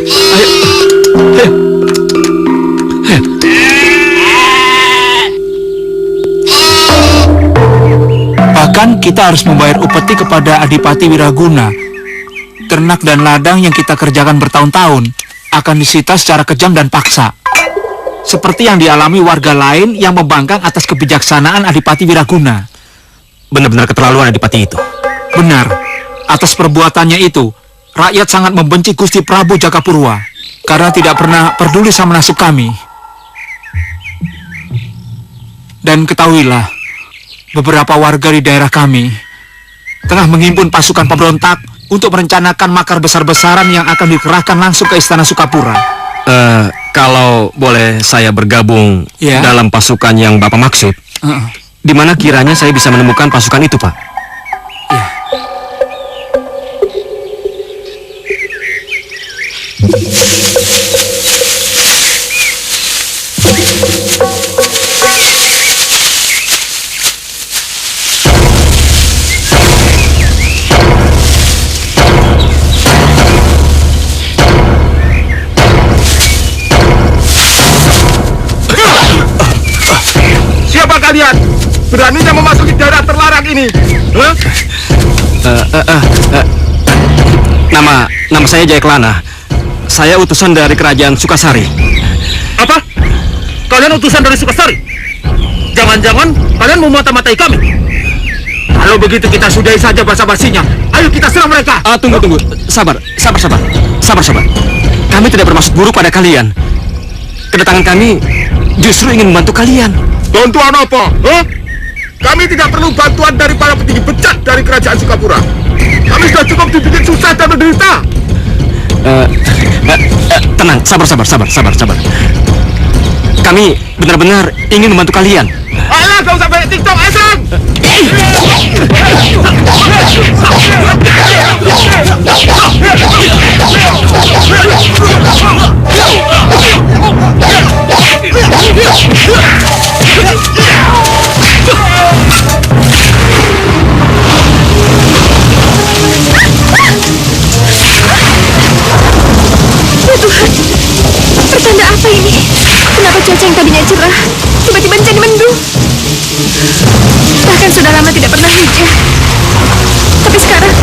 Bahkan kita harus membayar upeti kepada Adipati Wiraguna. Ternak dan ladang yang kita kerjakan bertahun-tahun akan disita secara kejam dan paksa. Seperti yang dialami warga lain yang membangkang atas kebijaksanaan Adipati Wiraguna. Benar-benar keterlaluan Adipati itu. Benar. Atas perbuatannya itu, rakyat sangat membenci Gusti Prabu Jakapurwa karena tidak pernah peduli sama nasib kami. Dan ketahuilah, beberapa warga di daerah kami tengah menghimpun pasukan pemberontak untuk merencanakan makar besar-besaran yang akan dikerahkan langsung ke Istana Sukapura. Kalau boleh saya bergabung dalam pasukan yang Bapak maksud, di mana kiranya saya bisa menemukan pasukan itu, Pak? Ya. Siapa kalian? Beraninya memasuki daerah terlarang ini? Nama saya Jayaklana. Saya utusan dari kerajaan Sukasari. Apa? Kalian utusan dari Sukasari? Jangan-jangan kalian mau mata-matai kami? Kalau begitu kita sudahi saja basa-basinya. Ayo kita serang mereka. Tunggu. Sabar. Kami tidak bermaksud buruk pada kalian. Kedatangan kami justru ingin membantu kalian. Bantuan apa? Hah? Kami tidak perlu bantuan dari para petinggi bejat dari kerajaan Sukapura. Kami sudah cukup dibikin susah dan menderita. Tenang, sabar. Kami benar-benar ingin membantu kalian. Alah, gak usah banyak TikTok, Esan! Pertanda apa ini? Kenapa cuaca yang tadinya cerah tiba-tiba menjadi mendung? Bahkan sudah lama tidak pernah hujan. Tapi sekarang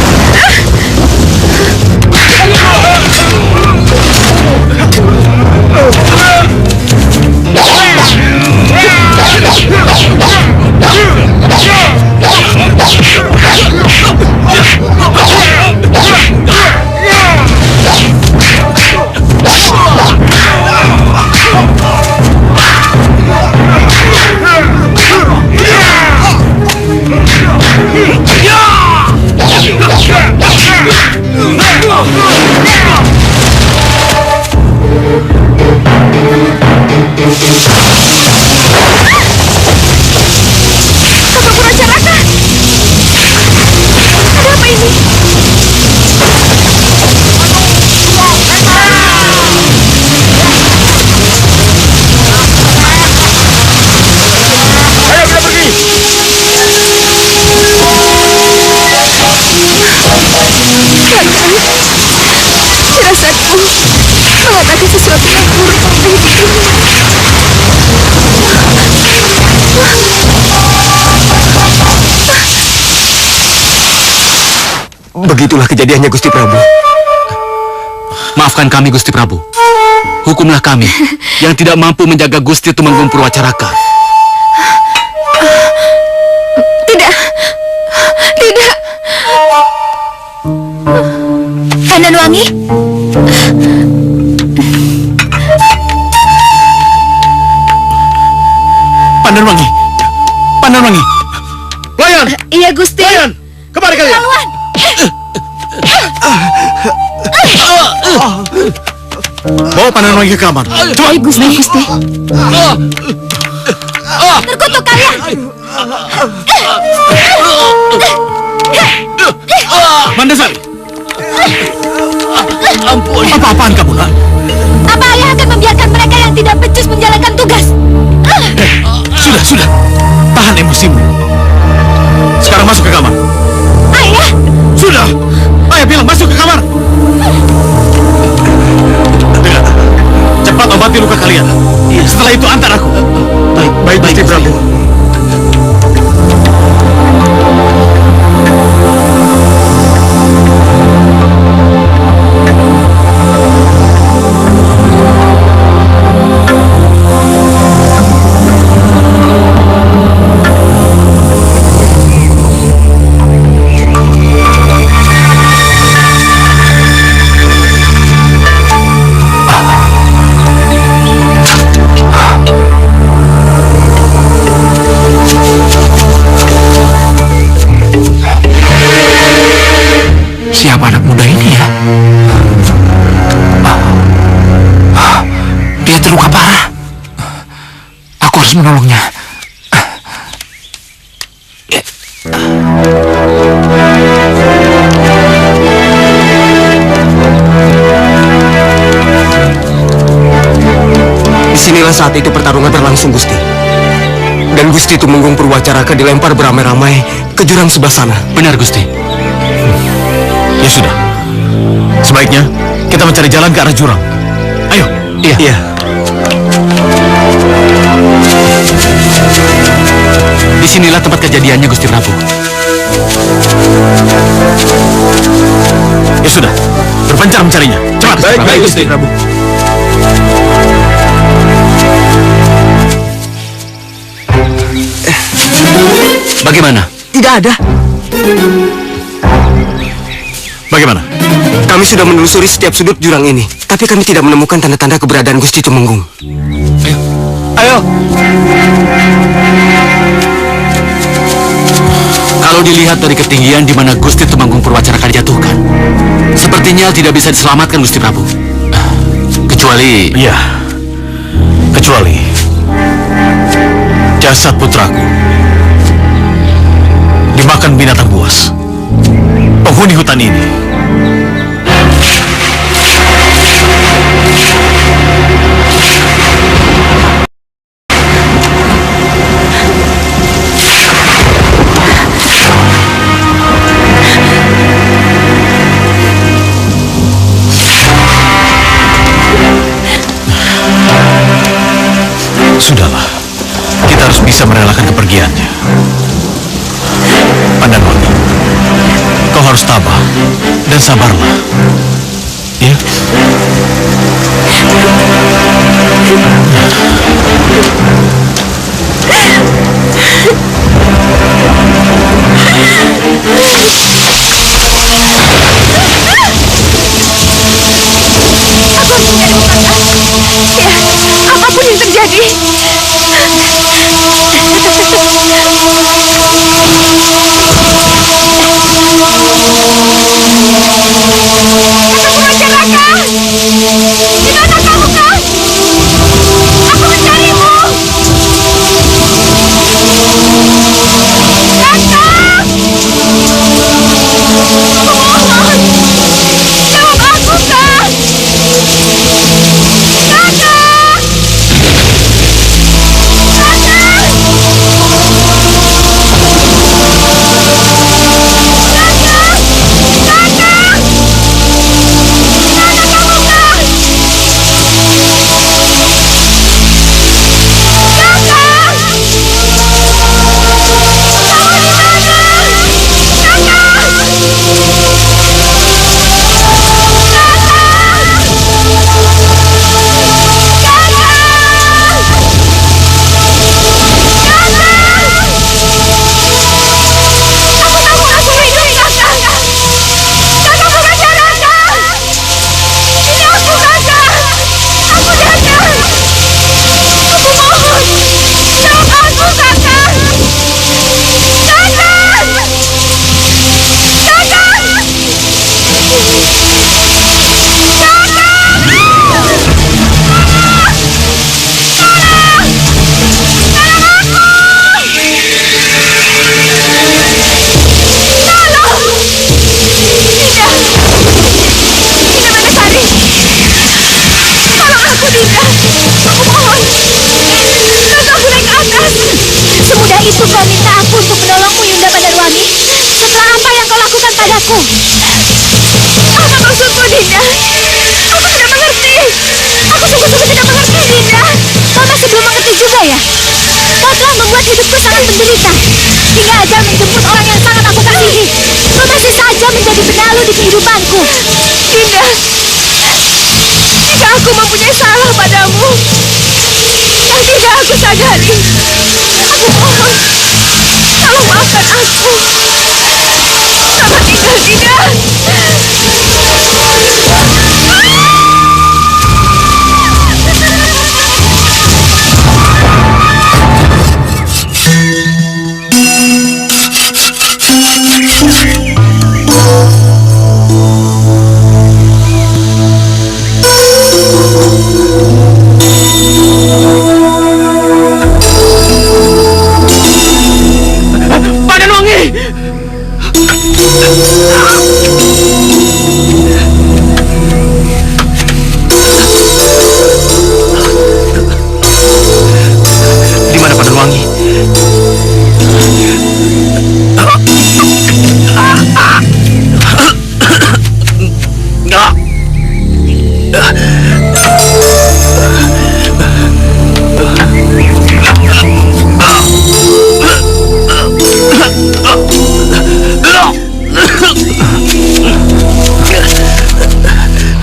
mengatakan sesuatu yang buruk mengenai dirimu. Begitulah kejadiannya, Gusti Prabu. Maafkan kami, Gusti Prabu. Hukumlah kami yang tidak mampu menjaga Gusti Tumenggung Purwacaraka. Tidak. Pandanwangi? Pandanwangi. Pelayan! Iya, Gusti. Pelayan! Kemari kalian! Laluan. Bawa Pandanwangi ke kamar. Baik, Gusti. Terkutuk kalian. Mandasari. Ampun. Apa-apaan kamu, nak? Apa ayah akan membiarkan mereka yang tidak becus menjalankan tugas? Sudah. Tahan emosimu. Sekarang masuk ke kamar. Ayah. Sudah. Ayah bilang masuk ke kamar. Dengar. Cepat obati luka kalian. Setelah itu antar aku. Baik, Gusti Prabu. Siapa anak muda ini ya? Dia terluka parah. Aku harus menolongnya. Disinilah saat itu pertarungan berlangsung, Gusti. Dan Gusti Tumenggung Purwacaraka dilempar beramai-ramai ke jurang sebelah sana. Benar, Gusti. Ya sudah. Sebaiknya kita mencari jalan ke arah jurang. Ayo. Iya. Disinilah tempat kejadiannya, Gusti Prabu. Ya sudah. Berpencar mencarinya. Cepat. Baik, Gusti Prabu. Bagaimana? Tidak ada. Bagaimana? Kami sudah menelusuri setiap sudut jurang ini, tapi kami tidak menemukan tanda-tanda keberadaan Gusti Tumenggung. Ayo. Kalau dilihat dari ketinggian di mana Gusti Tumenggung Purwacaraka dijatuhkan, sepertinya tidak bisa diselamatkan, Gusti Prabu. Kecuali... Iya. Kecuali jasad putraku dimakan binatang buas, penghuni hutan ini. Sudahlah, kita harus bisa merelakan kepergiannya. Pandanwangi, kau harus tabah dan sabarlah. Ya. Apapun yang terjadi,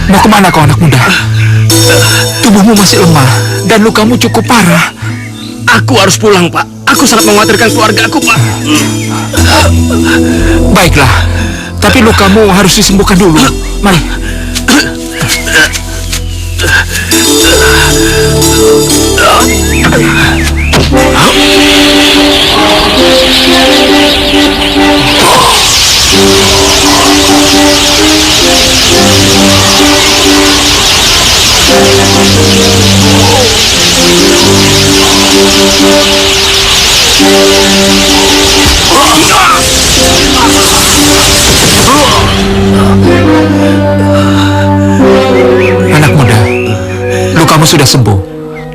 Mau kemana kau anak muda? Tubuhmu masih lemah dan lukamu cukup parah. Aku harus pulang, Pak. Aku sangat mengkhawatirkan keluarga aku, Pak. Baiklah, tapi lukamu harus disembuhkan dulu. Mari. Anak muda, lukamu sudah sembuh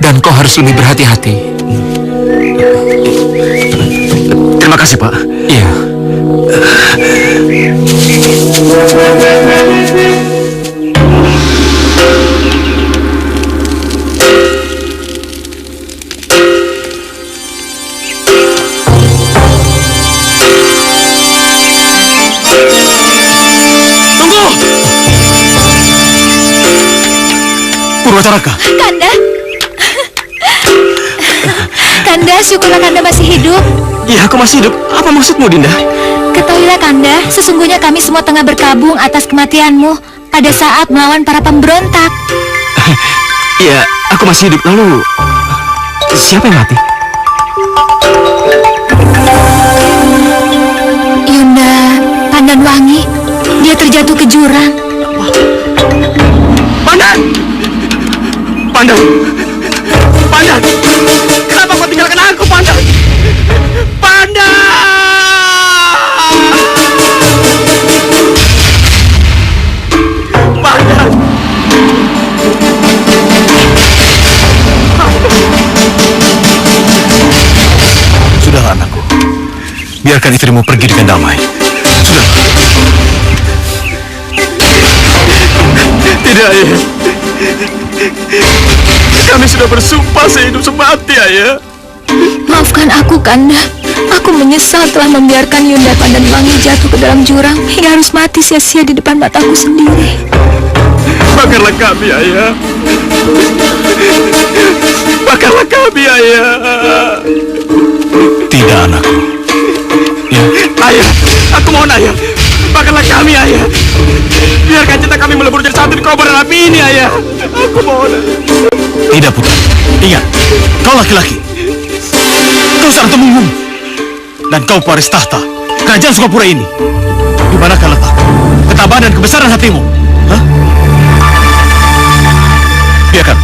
dan kau harus lebih berhati-hati. Terima kasih, Pak. Iya. Purwacaraka. Kanda. Kanda, syukurlah Kanda masih hidup. Iya, aku masih hidup. Apa maksudmu, Dinda? Ketahuilah Kanda, sesungguhnya kami semua tengah berkabung atas kematianmu pada saat melawan para pemberontak. Iya, aku masih hidup. Lalu, siapa yang mati? Yunda Pandanwangi. Dia terjatuh ke jurang. Pandan! Pandan! Pandan! Kenapa kau tinggalkan aku, Pandan? Pandan! Pandan! Sudahlah anakku. Biarkan istrimu pergi dengan damai. Sudah. Tidak, Ayah. Kami sudah bersumpah sehidup semati, Ayah. Maafkan aku, Kanda. Aku menyesal telah membiarkan Yunda Pandanwangi jatuh ke dalam jurang hingga harus mati sia-sia di depan mataku sendiri. Bakarlah kami, Ayah. Bakarlah kami, Ayah. Tidak, anakku. Ya. Ayah, aku mohon, Ayah. Bakarlah kami, Ayah. Biarkan cinta kami melebur jadi satu di kobaran api ini, Ayah. Aku mohon. Tidak, putra. Ingat, kau laki-laki. Kau seorang temunggung. Dan kau pewaris tahta kerajaan Sukapura ini. Di manakah letak ketabahan dan kebesaran hatimu? Hah? Biarkan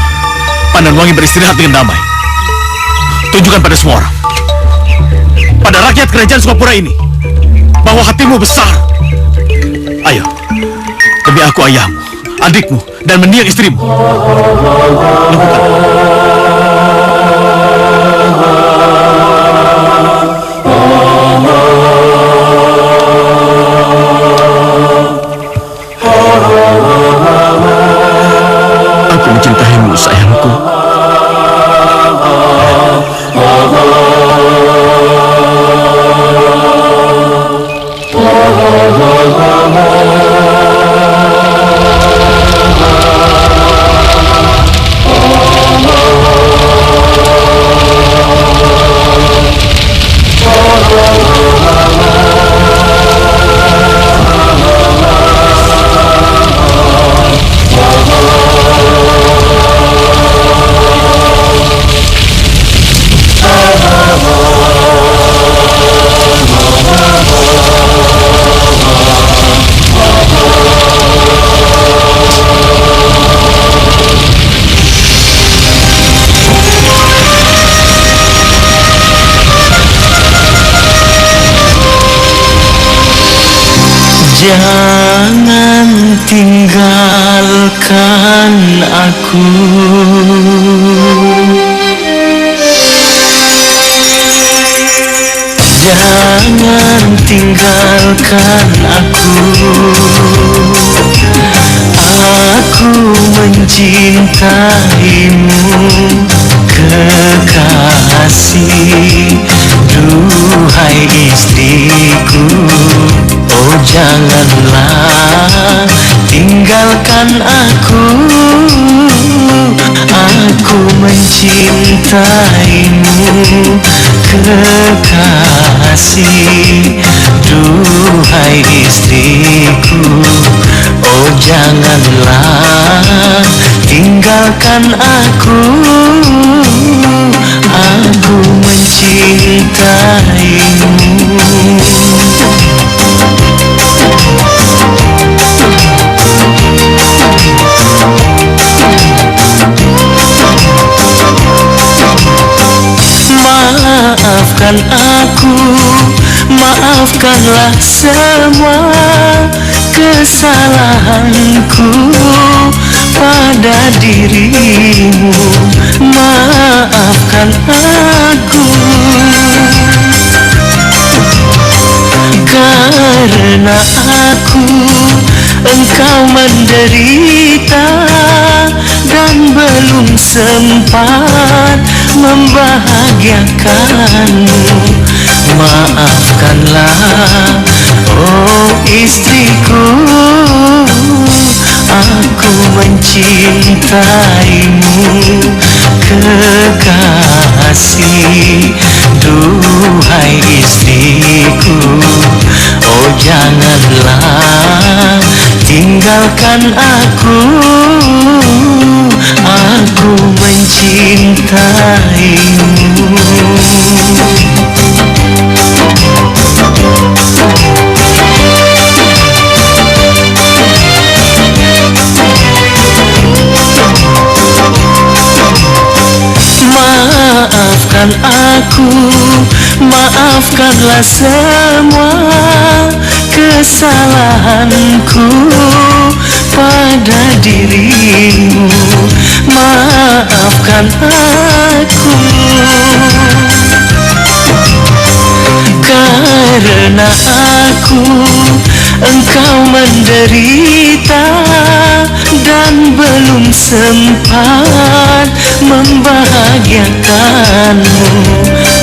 Pandanwangi beristirahat dengan damai. Tunjukkan pada semua orang, pada rakyat kerajaan Sukapura ini, bahwa hatimu besar. Ayo, demi aku ayahmu, adikmu, dan mendiang istrimu. Lakukan. Aku mencintaimu, sayangku. Jangan tinggalkan aku. Jangan tinggalkan aku. Aku mencintaimu, kekasih, duhai istriku. Oh janganlah tinggalkan aku. Aku mencintaimu, kekasih, duhai istriku. Oh janganlah tinggalkan aku. aku Maafkan aku, maafkanlah semua kesalahanku pada dirimu. Maafkan aku, karena aku engkau menderita dan belum sempat membahagiakanmu. Maafkanlah, oh istriku, aku mencintaimu kekasih. Duhai istriku, oh janganlah tinggalkan aku mencintaimu. Maafkan aku, maafkanlah semua kesalahanku pada dirimu. Maafkan aku, karena aku engkau menderita dan belum sempat membahagiakanmu.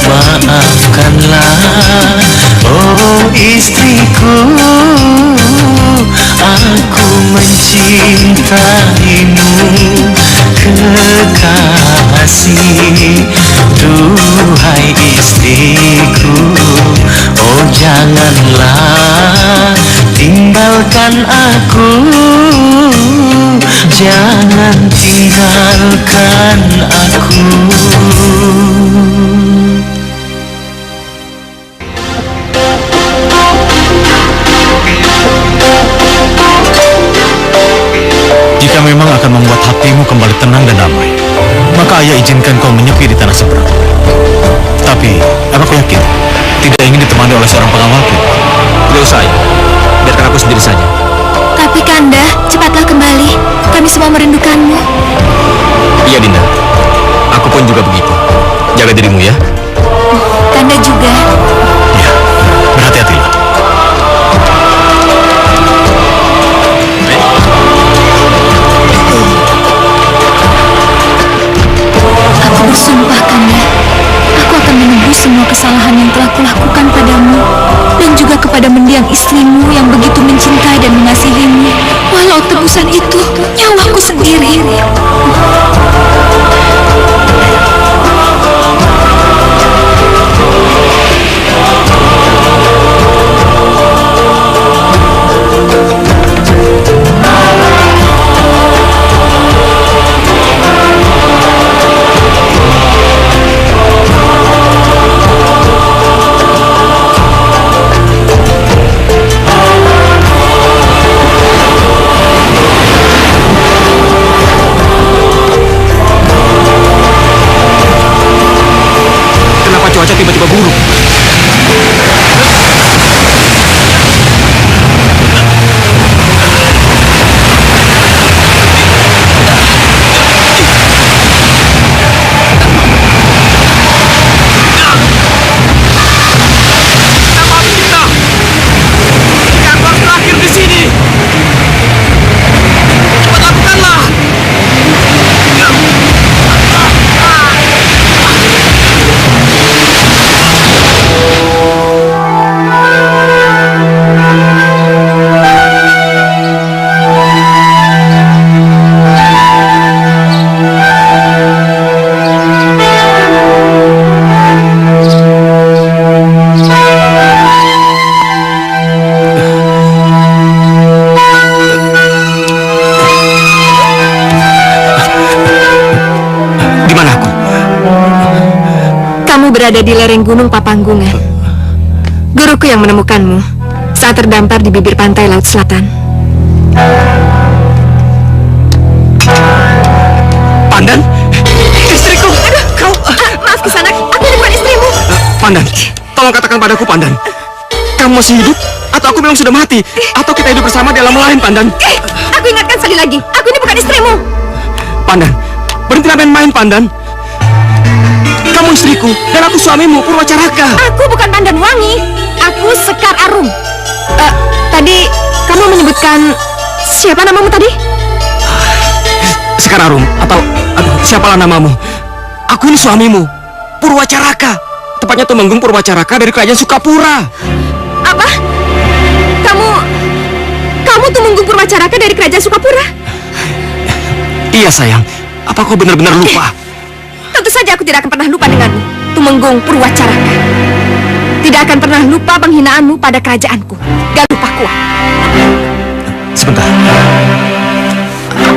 Maafkanlah, oh istriku, aku mencintaimu kekasih. Duhai istriku, oh janganlah tinggalkan aku, jangan tinggalkan aku. Jika memang akan membuat hatimu kembali tenang dan damai, maka ayah izinkan kau menyepi di tanah seberang. Tapi, apa kau yakin tidak ingin ditemani oleh seorang pengawalku? Tidak usah, ayah. Biarkan aku sendiri saja. Tapi Kanda, cepatlah kembali. Kami semua merindukanmu. Iya, Dinda. Aku pun juga begitu. Jaga dirimu ya. Kanda juga. Ya, berhati-hatilah. Aku bersumpah, Kanda. Aku akan menebus semua kesalahan yang telah kulakukan padamu dan juga kepada mendiang istrimu yang begitu mencintai dan mengasihimu, walau tebusan itu nyawaku sendiri. berada di lereng Gunung Papanggungan. Guruku yang menemukanmu saat terdampar di bibir pantai Laut Selatan. Pandan? Istriku! Kau... Maaf Kisanak, aku ini bukan istrimu. Pandan, tolong katakan padaku, Pandan. Kamu masih hidup? Atau aku memang sudah mati? Atau kita hidup bersama di alam lain, Pandan? Aku ingatkan sekali lagi, aku ini bukan istrimu. Pandan, berhentilah main-main, Pandan. Kamu istriku, dan aku suamimu, Purwacaraka. Aku bukan Pandan Wangi, aku Sekar Arum. Tadi kamu menyebutkan siapa namamu tadi? Sekar Arum, atau siapalah namamu? Aku ini suamimu, Purwacaraka. Tepatnya Tumenggung Purwacaraka dari kerajaan Sukapura. Apa? Kamu Tumenggung Purwacaraka dari kerajaan Sukapura? Iya sayang, apa kau benar-benar lupa? Tentu saja aku tidak akan pernah lupa denganmu, Tumenggung Purwacaraka. Tidak akan pernah lupa penghinaanmu pada kerajaanku, Galuh Pakuan. Sebentar.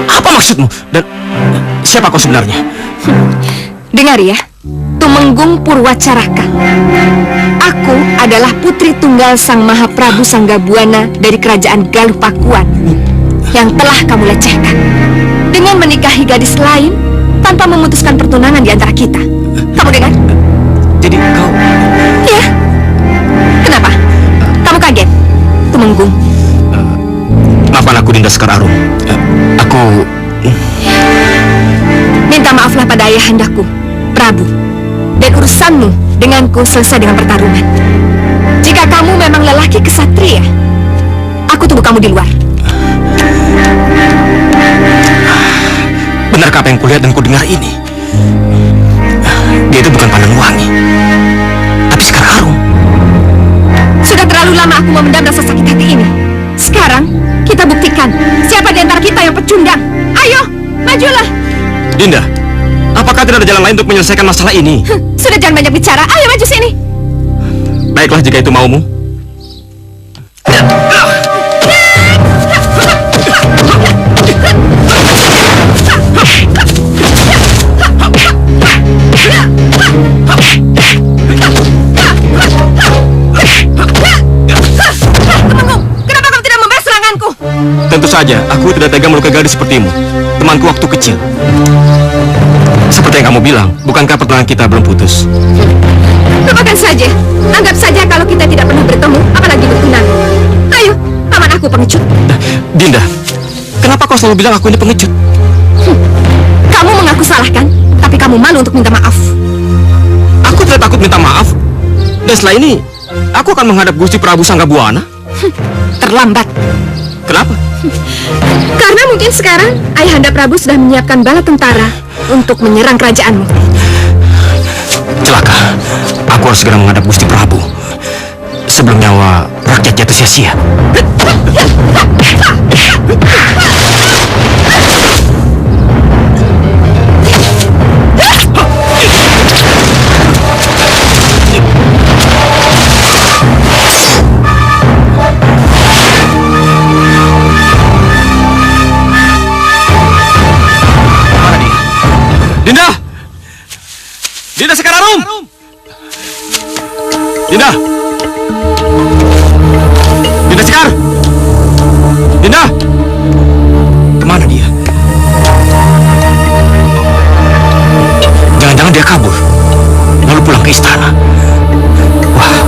Apa maksudmu? Dan siapa kau sebenarnya? Dengar ya, Tumenggung Purwacaraka. Aku adalah putri tunggal Sang Mahaprabu Sanggabuana dari kerajaan Galuh Pakuan yang telah kamu lecehkan dengan menikahi gadis lain tanpa memutuskan pertunangan di antara kita. Kamu dengar? Jadi kau... Iya. Kenapa? Kamu kaget, Tumenggung? Maafkan aku, Dinda Sekar Arum. Aku... Minta maaflah pada ayahandaku, Prabu. Dan urusanmu denganku selesai dengan pertarungan. Jika kamu memang lelaki kesatria, aku tunggu kamu di luar. Benarkah apa yang kulihat dan kudengar ini? Dia itu bukan Pandan Wangi, tapi Sekar Arum. Sudah terlalu lama aku memendam rasa sakit hati ini. Sekarang kita buktikan siapa di antara kita yang pecundang. Ayo, majulah. Dinda, apakah tidak ada jalan lain untuk menyelesaikan masalah ini? Sudah jangan banyak bicara. Ayo maju sini. Baiklah jika itu maumu. Kenapa kamu tidak membalas seranganku? Tentu saja, aku tidak tega melukai gadis sepertimu, temanku waktu kecil. Seperti yang kamu bilang, bukankah pertanyaan kita belum putus? Lupakan saja. Anggap saja kalau kita tidak pernah bertemu, apalagi bertunangan. Ayo, paman aku pengecut. Dinda, kenapa kau selalu bilang aku ini pengecut? Kamu mengaku salah kan? Tapi kamu malu untuk minta maaf. Aku tidak takut minta maaf. Dan setelah ini, aku akan menghadap Gusti Prabu Sanggabuana. Terlambat. Kenapa? Karena mungkin sekarang Ayahanda Prabu sudah menyiapkan bala tentara untuk menyerang kerajaanmu. Celaka. Aku harus segera menghadap Gusti Prabu sebelum nyawa rakyat jatuh sia-sia. Dinda! Dinda Sekar Arum! Dinda! Dinda Sekar! Dinda! Kemana dia? Jangan-jangan dia kabur lalu pulang ke istana. Wah,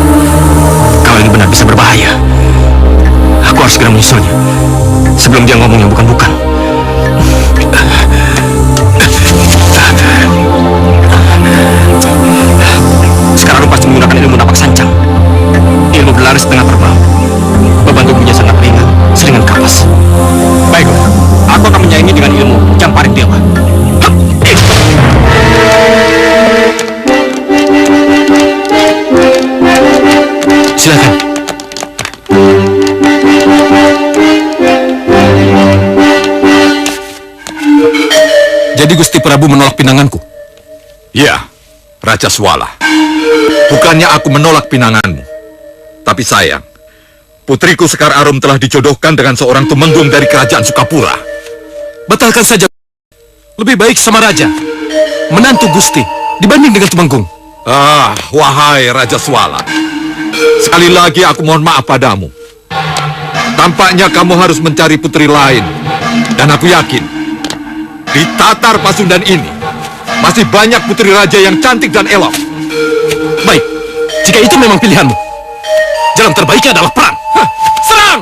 kalau ini benar bisa berbahaya. Aku harus segera menyusulnya sebelum dia ngomong yang bukan-bukan. Sekarang lu pasti menggunakan ilmu napak sancang, ilmu berlari setengah terbang. Beban tubuhnya sangat ringan, seringan kapas. Baiklah, aku akan menyaingi dengan ilmu Jamparing Dewa. Silakan. Jadi Gusti Prabu menolak pinanganku? Ya, Raja Swala. Bukannya aku menolak pinanganmu. Tapi sayang, putriku Sekar Arum telah dijodohkan dengan seorang tumenggung dari kerajaan Sukapura. Batalkan saja. Lebih baik sama raja, menantu Gusti, dibanding dengan tumenggung. Wahai Raja Swala. Sekali lagi aku mohon maaf padamu. Tampaknya kamu harus mencari putri lain. Dan aku yakin, di Tatar Pasundan ini, masih banyak putri raja yang cantik dan elok. Baik, jika itu memang pilihanmu, jalan terbaiknya adalah perang. Serang!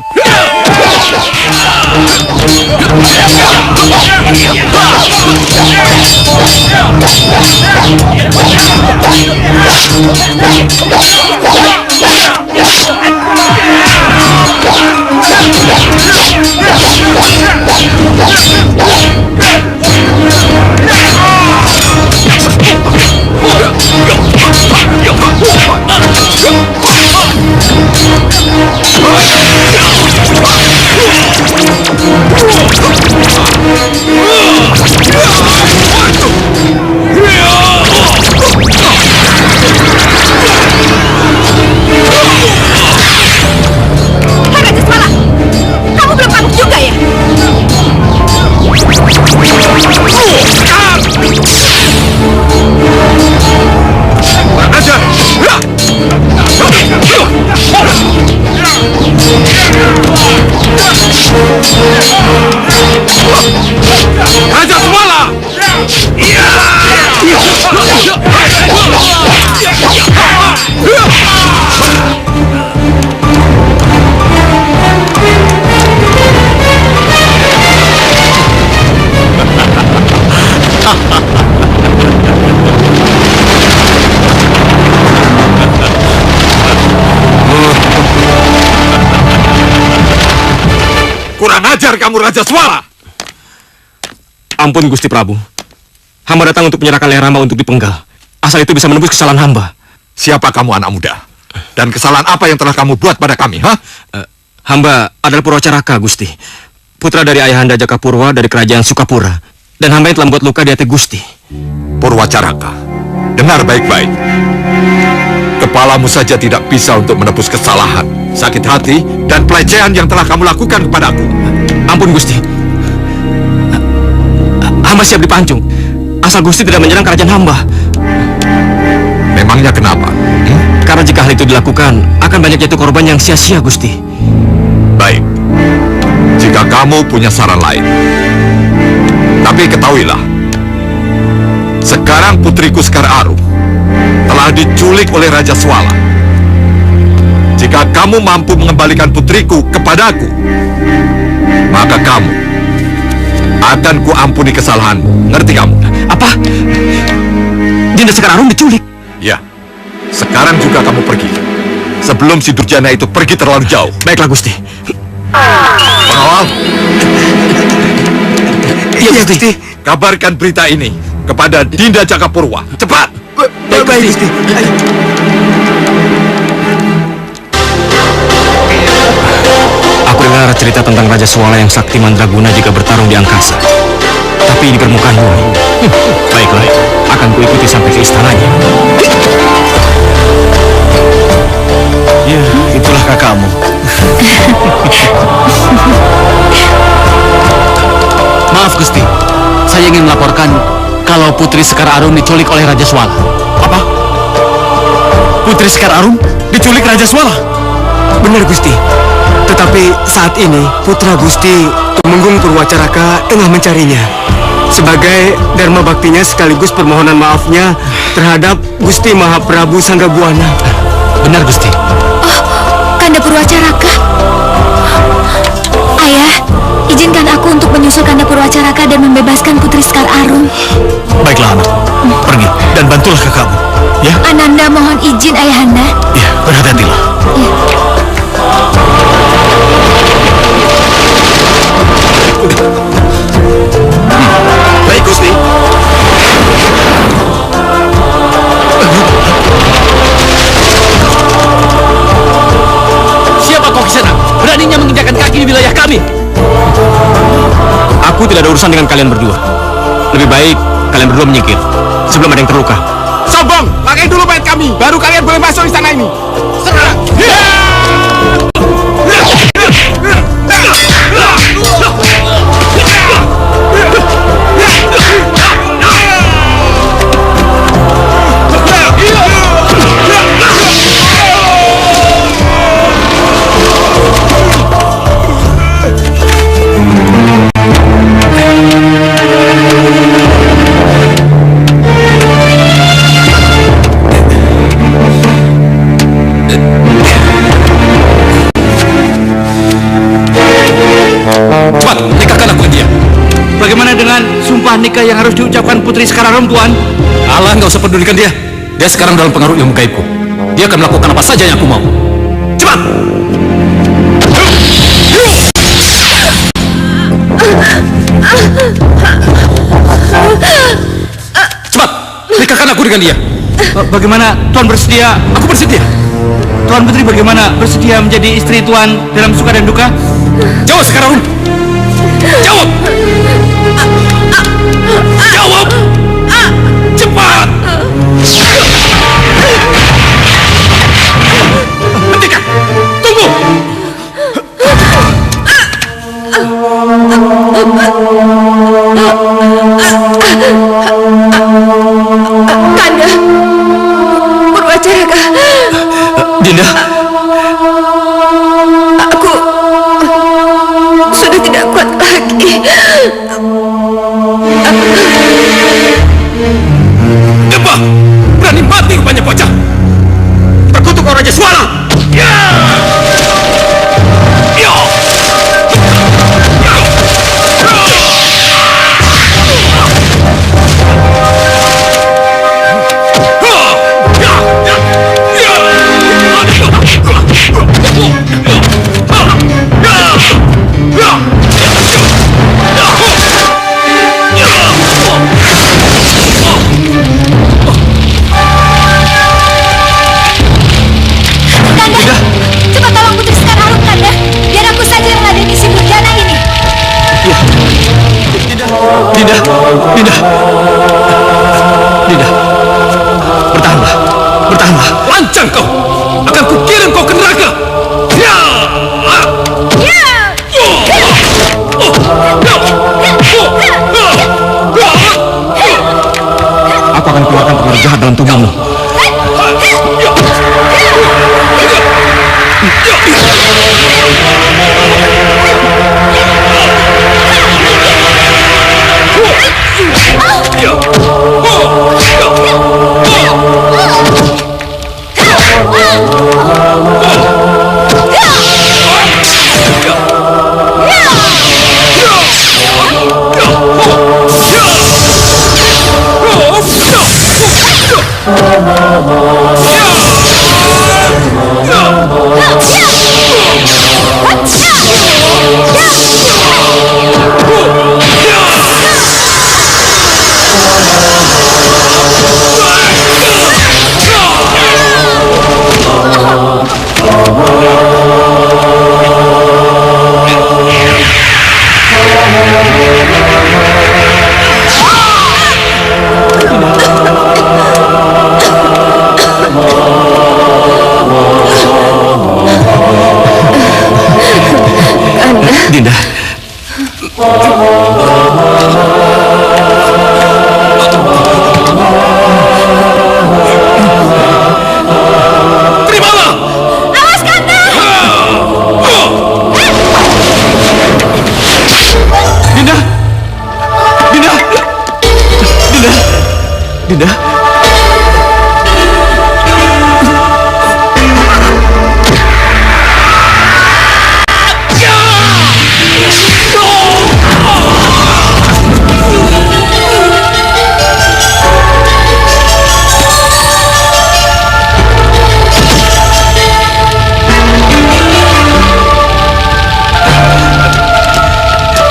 Raja Swala! Kurang ajar kamu, Raja Swala! Ampun Gusti Prabu. Hamba datang untuk menyerahkan leher hamba untuk dipenggal. Asal itu bisa menembus kesalahan hamba. Siapa kamu, anak muda? Dan kesalahan apa yang telah kamu buat pada kami, ha? Hamba adalah Purwacaraka, Gusti. Putra dari ayahanda Jakapurwa dari kerajaan Sukapura. Dan hamba yang telah membuat luka di hati Gusti. Purwacaraka, dengar baik-baik. Kepalamu saja tidak bisa untuk menebus kesalahan, sakit hati, dan pelecehan yang telah kamu lakukan kepadaku. Ampun Gusti. Hamba siap dipancung. Asal Gusti tidak menyerang kerajaan hamba. Memangnya kenapa? Karena jika hal itu dilakukan, akan banyak jatuh korban yang sia-sia, Gusti. Baik. Jika kamu punya saran lain. Tapi ketahuilah, sekarang putriku Sekar Arum telah diculik oleh Raja Swala. Jika kamu mampu mengembalikan putriku kepadaku, maka kamu akan kuampuni kesalahanmu. Ngerti kamu? Apa? Dinda Sekar Arum diculik? Ya. Sekarang juga kamu pergi. Sebelum si Durjana itu pergi terlalu jauh. Baiklah, Gusti. Pengawal. Iya, Gusti. Kabarkan berita ini kepada Dinda Jakapurwa. Cepat! Baik, Gusti. Aku dengar cerita tentang Raja Swala yang sakti mandraguna jika bertarung di angkasa. Tapi di permukaan bumi. Baiklah, akan kuikuti sampai ke istananya. Ya, itulah kakakmu. Maaf Gusti, saya ingin melaporkan kalau Putri Sekar Arum diculik oleh Raja Swala. Apa? Putri Sekar Arum diculik Raja Swala? Benar Gusti. Tetapi saat ini putra Gusti Tumenggung Purwacaraka tengah mencarinya. Sebagai dharma baktinya sekaligus permohonan maafnya terhadap Gusti Mahaprabu Sanggabuana. Benar Gusti. Oh, Kanda Purwacaraka. Ayah, izinkan aku untuk menyusul Kanda Purwacaraka dan membebaskan Putri Sekar Arum. Baiklah anak, pergi dan bantulah kakakmu. Ya? Ananda mohon izin ayahanda. Ya, berhati-hatilah. Ya. Baik Gusti. Siapa kau kisana? Beraninya menginjakkan kaki di wilayah kami. Aku tidak ada urusan dengan kalian berdua. Lebih baik kalian berdua menyingkir sebelum ada yang terluka. Sombong, pakai dulu mayat kami, baru kalian boleh masuk istana ini. Serang! nikahkan aku dengan dia. Bagaimana dengan sumpah nikah yang harus diucapkan Putri Sekarang, Tuan? Alah, nggak usah pedulikan dia. Dia sekarang dalam pengaruh ilmu gaibku. Dia akan melakukan apa saja yang aku mau. Cepat! Cepat! Nikahkan aku dengan dia. Bagaimana Tuan bersedia? Aku bersedia. Tuan Putri bagaimana bersedia menjadi istri Tuan dalam suka dan duka? Jawab sekarang. Jawab. Jawab. Cepat. Hentikan. Tunggu. Kanda, Purwacaraka. Dinda. Aku sudah tidak kuat lagi. Apa? Berani mati rupanya bocah. Terkutuk orang Raja Suara. Ya! Ya! Cepat tolong Putri Sekarang, Kanda. Biar aku saja yang meladeni si Durjana ini. Dinda. Bertahanlah. Bertahanlah. Lancang kau. Akan kukirim kau ke neraka. Ya! Aku akan keluarkan pengaruh jahat dalam tubuhmu. Dinda. Terimalah. Awas, Kanda! Dinda. Dinda. Dinda.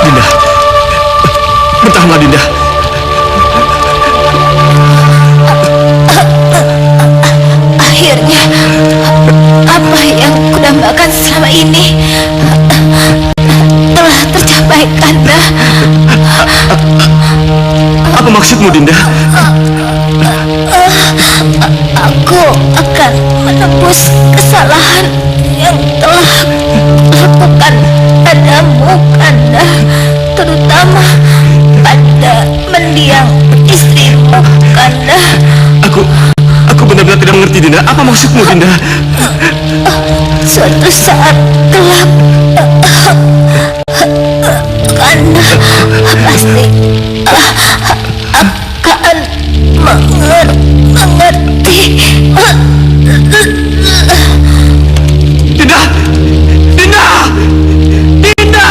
Dinda. Bertahanlah, Dinda. Akhirnya, apa yang kudambakan selama ini telah tercapai, Kanda. Apa maksudmu, Dinda? Aku akan menebus kesalahan yang telah kulakukan padamu, Kanda. Terutama pada mendiang istrimu, Kanda. Aku benar-benar tidak mengerti, Dinda. Apa maksudmu, Dinda? Suatu saat kelak, Kanda pasti akan mengerti. Dinda! Dinda! Dinda!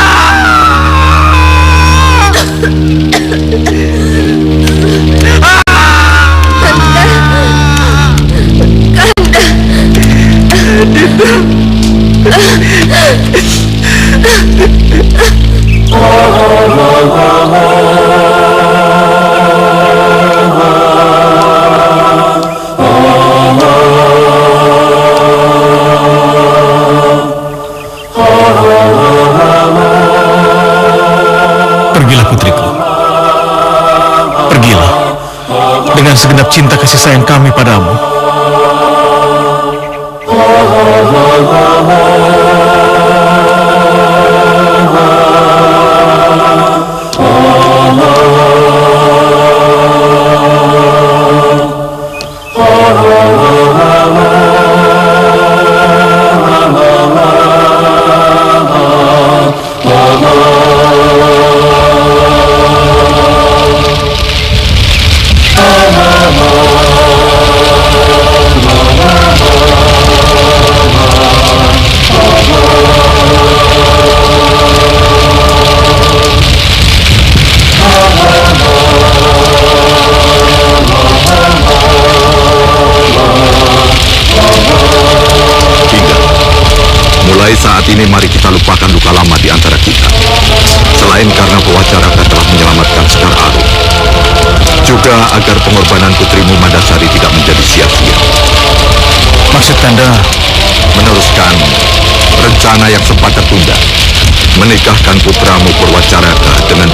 Pergilah putriku. Pergilah. Dengan segenap cinta kasih sayang kami padamu. Mulai saat ini mari kita lupakan luka lama di antara kita. Selain karena Pawacaraka telah menyelamatkan Sekar Arum, juga agar pengorbanan putrimu Mandasari tidak menjadi sia-sia. Maksud Kanda? Meneruskan rencana yang sempat tertunda, menikahkan putramu Purwacaraka dengan